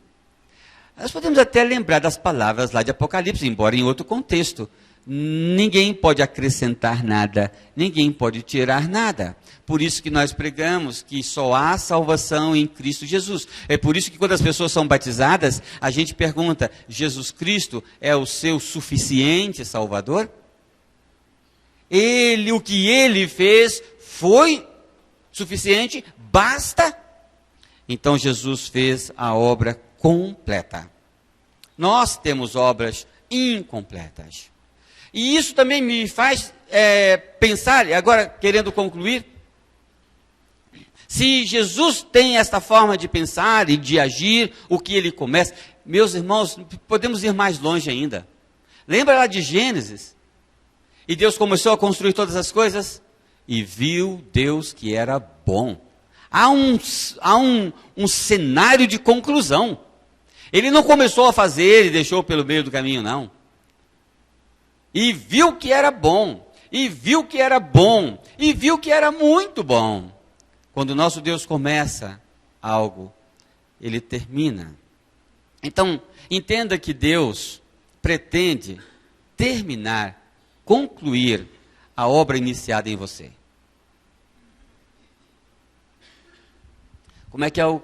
Nós podemos até lembrar das palavras lá de Apocalipse, embora em outro contexto. Ninguém pode acrescentar nada, ninguém pode tirar nada. Por isso que nós pregamos que só há salvação em Cristo Jesus. É por isso que quando as pessoas são batizadas, a gente pergunta, Jesus Cristo é o seu suficiente Salvador? O que ele fez foi suficiente? Basta? Então Jesus fez a obra completa. Nós temos obras incompletas. E isso também me faz pensar, agora querendo concluir, se Jesus tem esta forma de pensar e de agir, o que ele começa, meus irmãos, podemos ir mais longe ainda. Lembra lá de Gênesis? E Deus começou a construir todas as coisas e viu Deus que era bom. Há um cenário de conclusão. Ele não começou a fazer e deixou pelo meio do caminho, não. E viu que era bom, e viu que era bom, e viu que era muito bom. Quando o nosso Deus começa algo, ele termina. Então, entenda que Deus pretende terminar, concluir a obra iniciada em você. Como é que é o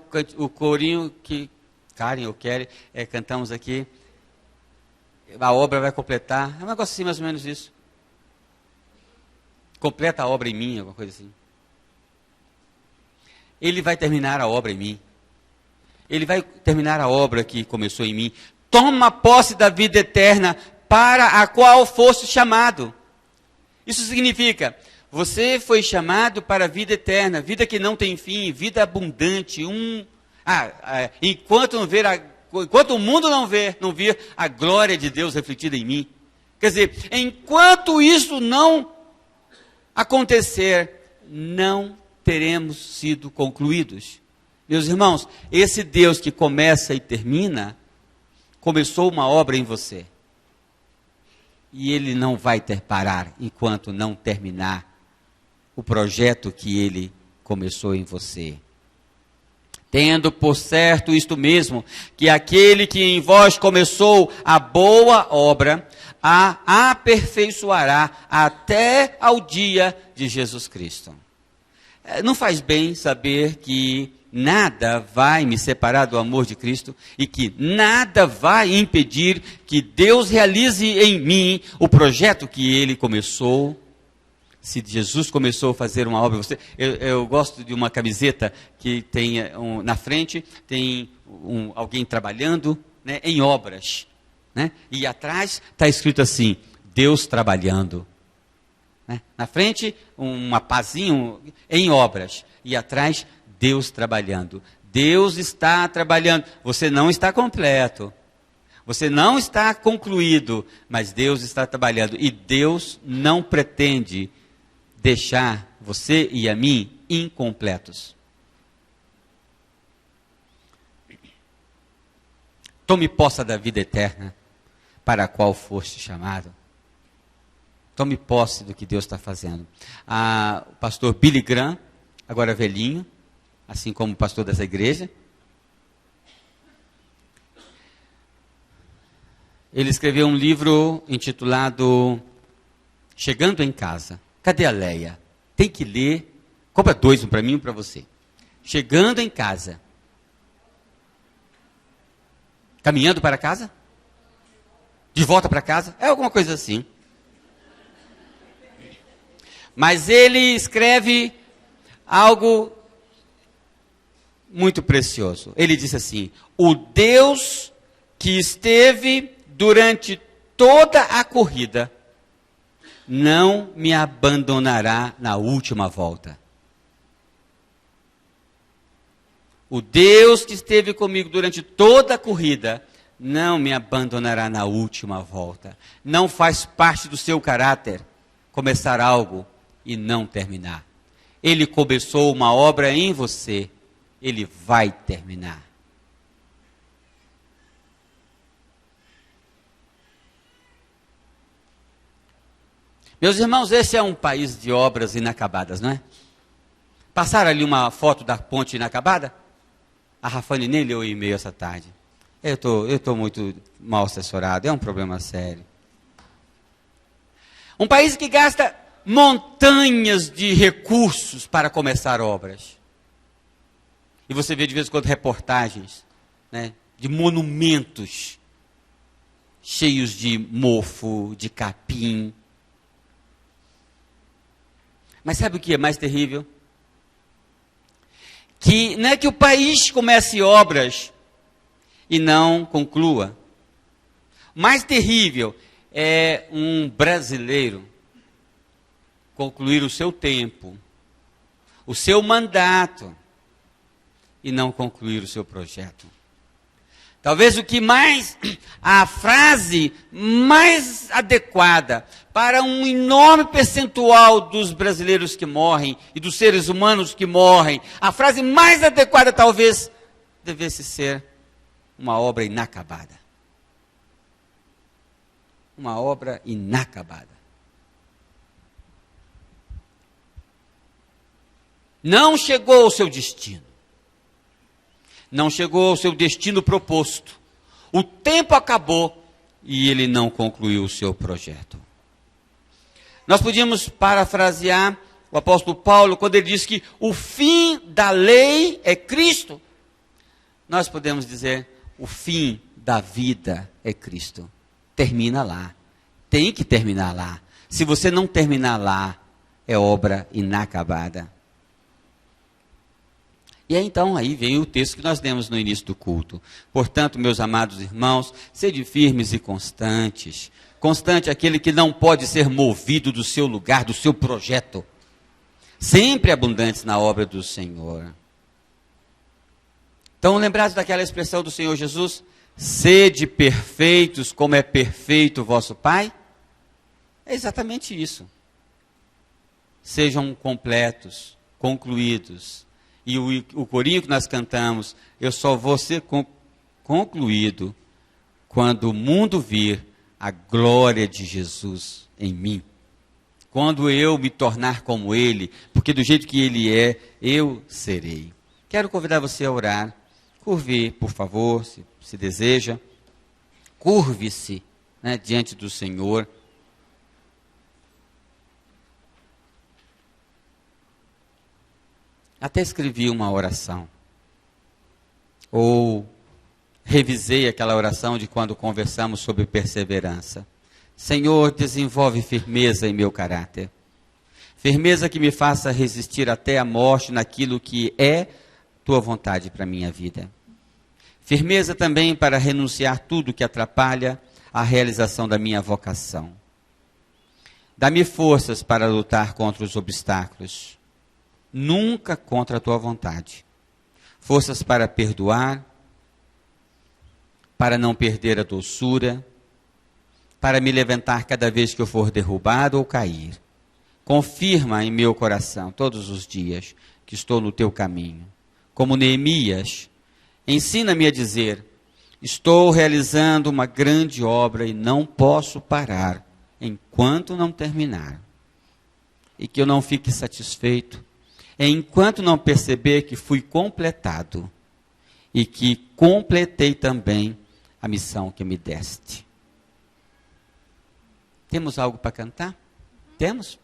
corinho que Karen ou Kelly cantamos aqui? A obra vai completar. É um negócio assim, mais ou menos isso. Completa a obra em mim, alguma coisa assim. Ele vai terminar a obra em mim. Ele vai terminar a obra que começou em mim. Toma posse da vida eterna para a qual foste chamado. Isso significa, você foi chamado para a vida eterna, vida que não tem fim, vida abundante. Enquanto o mundo não vir a glória de Deus refletida em mim. Quer dizer, enquanto isso não acontecer, não teremos sido concluídos. Meus irmãos, esse Deus que começa e termina, começou uma obra em você. E ele não vai parar enquanto não terminar o projeto que ele começou em você. Tendo por certo isto mesmo, que aquele que em vós começou a boa obra, a aperfeiçoará até ao dia de Jesus Cristo. Não faz bem saber que nada vai me separar do amor de Cristo e que nada vai impedir que Deus realize em mim o projeto que ele começou. Se Jesus começou a fazer uma obra, eu gosto de uma camiseta que tem na frente, tem alguém trabalhando, né, em obras, né, e atrás está escrito assim, Deus trabalhando. Né? Na frente, uma pazinha em obras, e atrás, Deus trabalhando. Deus está trabalhando, você não está completo, você não está concluído, mas Deus está trabalhando, e Deus não pretende deixar você e a mim incompletos. Tome posse da vida eterna para a qual foste chamado. Tome posse do que Deus está fazendo. O pastor Billy Graham, agora velhinho, assim como o pastor dessa igreja, ele escreveu um livro intitulado Chegando em Casa. Cadê a Leia? Tem que ler. Compra 2, um para mim e um para você. Chegando em casa. Caminhando para casa? De volta para casa? É alguma coisa assim. Mas ele escreve algo muito precioso. Ele diz assim: o Deus que esteve durante toda a corrida não me abandonará na última volta. O Deus que esteve comigo durante toda a corrida não me abandonará na última volta. Não faz parte do seu caráter começar algo e não terminar. Ele começou uma obra em você, ele vai terminar. Meus irmãos, esse é um país de obras inacabadas, não é? Passaram ali uma foto da ponte inacabada? A Rafane nem leu o e-mail essa tarde. Eu tô muito mal assessorado, é um problema sério. Um país que gasta montanhas de recursos para começar obras. E você vê de vez em quando reportagens, né, de monumentos cheios de mofo, de capim. Mas sabe o que é mais terrível? Que não é que o país comece obras e não conclua. Mais terrível é um brasileiro concluir o seu tempo, o seu mandato, e não concluir o seu projeto. Talvez a frase mais adequada para um enorme percentual dos brasileiros que morrem e dos seres humanos que morrem, a frase mais adequada talvez devesse ser uma obra inacabada. Uma obra inacabada. Não chegou ao seu destino. Não chegou ao seu destino proposto. O tempo acabou e ele não concluiu o seu projeto. Nós podíamos parafrasear o apóstolo Paulo quando ele diz que o fim da lei é Cristo. Nós podemos dizer, o fim da vida é Cristo. Termina lá. Tem que terminar lá. Se você não terminar lá, é obra inacabada. E então aí vem o texto que nós lemos no início do culto. Portanto, meus amados irmãos, sede firmes e constantes. Constante é aquele que não pode ser movido do seu lugar, do seu projeto. Sempre abundantes na obra do Senhor. Então, lembrados daquela expressão do Senhor Jesus? Sede perfeitos como é perfeito o vosso Pai? É exatamente isso. Sejam completos, concluídos. E o corinho que nós cantamos, eu só vou ser concluído quando o mundo vir a glória de Jesus em mim. Quando eu me tornar como Ele, porque do jeito que Ele é, eu serei. Quero convidar você a orar. Curve, por favor, se deseja. Curve-se, né, diante do Senhor. Até escrevi uma oração. Ou revisei aquela oração de quando conversamos sobre perseverança. Senhor, desenvolve firmeza em meu caráter. Firmeza que me faça resistir até a morte naquilo que é tua vontade para a minha vida. Firmeza também para renunciar tudo que atrapalha a realização da minha vocação. Dá-me forças para lutar contra os obstáculos. Nunca contra a tua vontade. Forças para perdoar, para não perder a doçura, para me levantar cada vez que eu for derrubado ou cair. Confirma em meu coração todos os dias que estou no teu caminho. Como Neemias, ensina-me a dizer, estou realizando uma grande obra e não posso parar enquanto não terminar. E que eu não fique satisfeito enquanto não perceber que fui completado e que completei também a missão que me deste. Temos algo para cantar? Temos?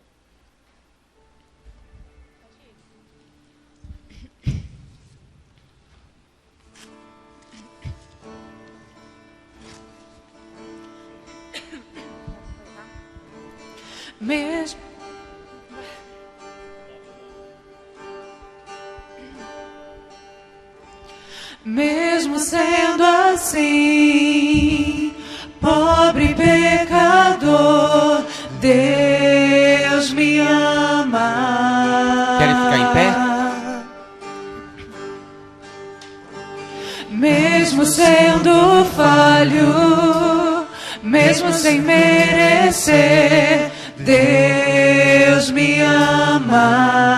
Mesmo sendo assim, pobre pecador, Deus me ama. Querem ficar em pé? Mesmo sendo falho, mesmo sem merecer, Deus me ama.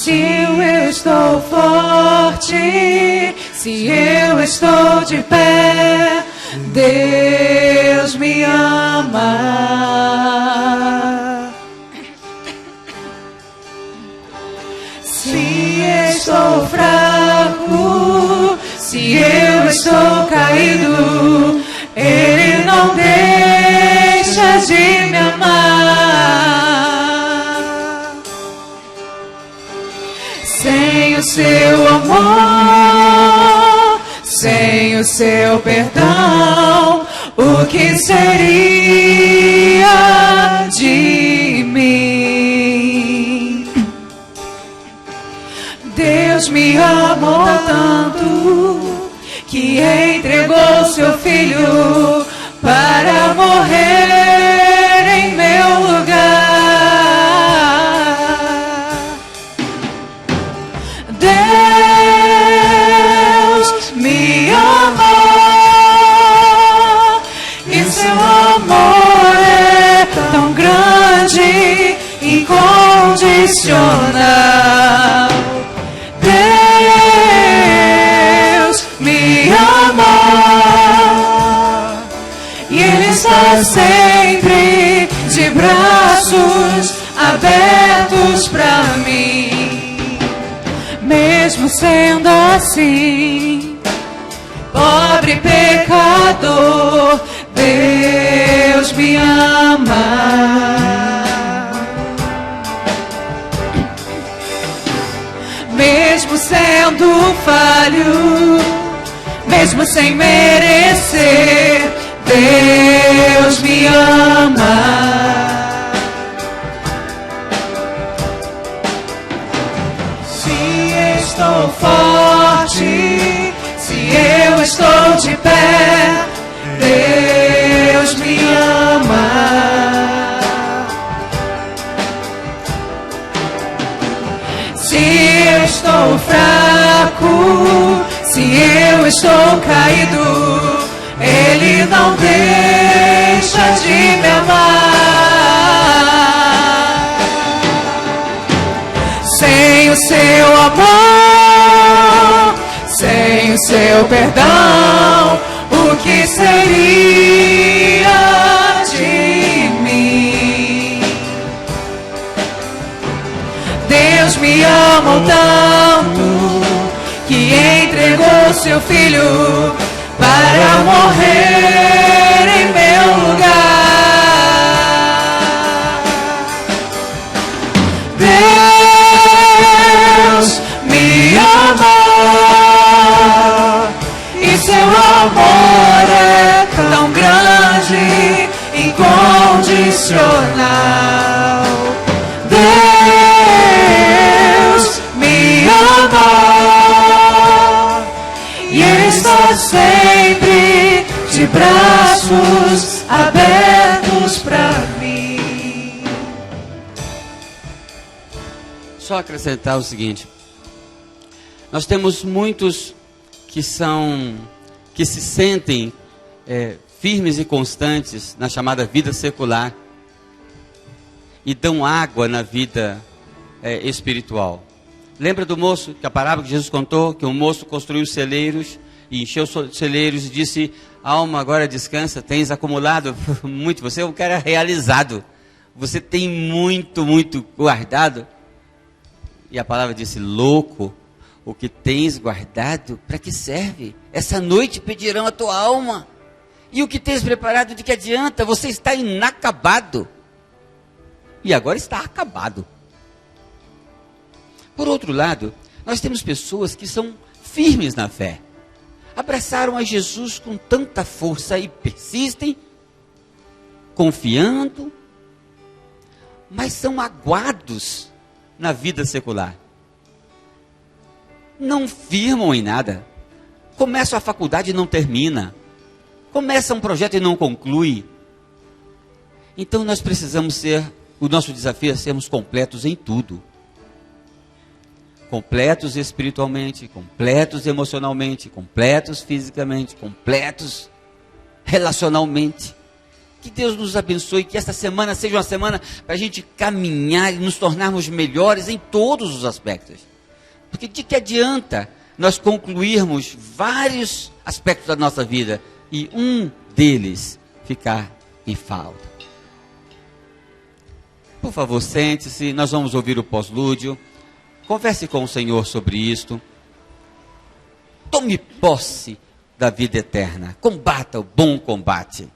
Se eu estou forte, se eu estou de pé, Deus me ama. Se seu perdão, o que seria de mim? Deus me amou tanto que entregou seu filho para morrer em meu lugar. Deus me amou e seu amor é tão grande, incondicional. Deus me amou e Ele está sempre de braços abertos para mim. Mesmo sendo assim, pobre pecador, Deus me ama. Mesmo sendo falho, mesmo sem merecer, Deus me ama. Se estou forte, se eu estou de pé, Deus me ama. Se eu estou fraco, se eu estou caído, Ele não deixa de me amar. Sem o seu amor, sem o seu perdão, o que seria de mim? Deus me amou tanto que entregou seu filho para morrer em meu lugar. Deus me amou e seu amor é tão grande, incondicional. Deus me amou e Ele está sempre de braços abertos para mim. Só acrescentar o seguinte: nós temos muitos que se sentem firmes e constantes na chamada vida secular e dão água na vida espiritual. Lembra do moço, que a parábola que Jesus contou, que um moço construiu celeiros e encheu os celeiros e disse: alma, agora descansa, tens acumulado muito, você é um cara realizado, você tem muito, muito guardado. E a palavra disse: louco, o que tens guardado, para que serve? Essa noite pedirão a tua alma, e o que tens preparado, de que adianta? Você está inacabado, e agora está acabado. Por outro lado, nós temos pessoas que são firmes na fé, abraçaram a Jesus com tanta força e persistem, confiando, mas são aguados na vida secular. Não firmam em nada. Começa a faculdade e não termina. Começa um projeto e não conclui. Então nós precisamos o nosso desafio é sermos completos em tudo. Completos espiritualmente, completos emocionalmente, completos fisicamente, completos relacionalmente. Que Deus nos abençoe, que esta semana seja uma semana para a gente caminhar e nos tornarmos melhores em todos os aspectos. Porque de que adianta nós concluirmos vários aspectos da nossa vida e um deles ficar em falta? Por favor, sente-se, nós vamos ouvir o pós-lúdio. Converse com o Senhor sobre isto. Tome posse da vida eterna. Combata o bom combate.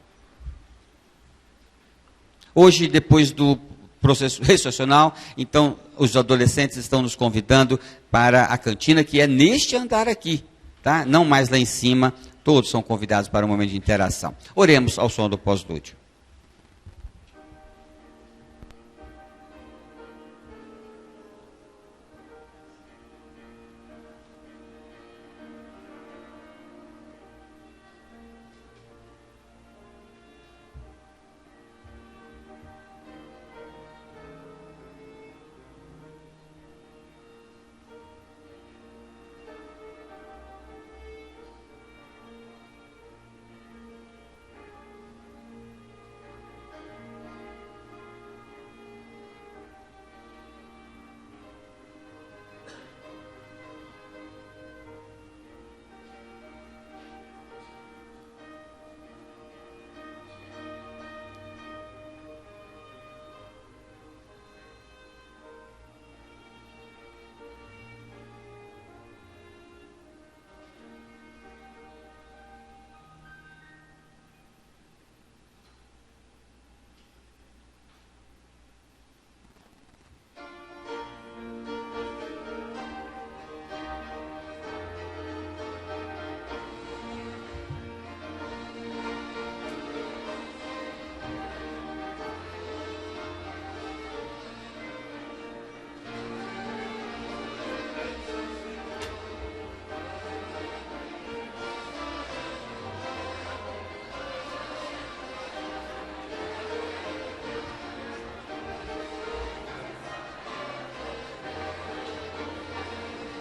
Hoje, depois do processo recessional, então os adolescentes estão nos convidando para a cantina, que é neste andar aqui, tá? Não mais lá em cima, Todos são convidados para um momento de interação. Oremos ao som do pós-lúdio.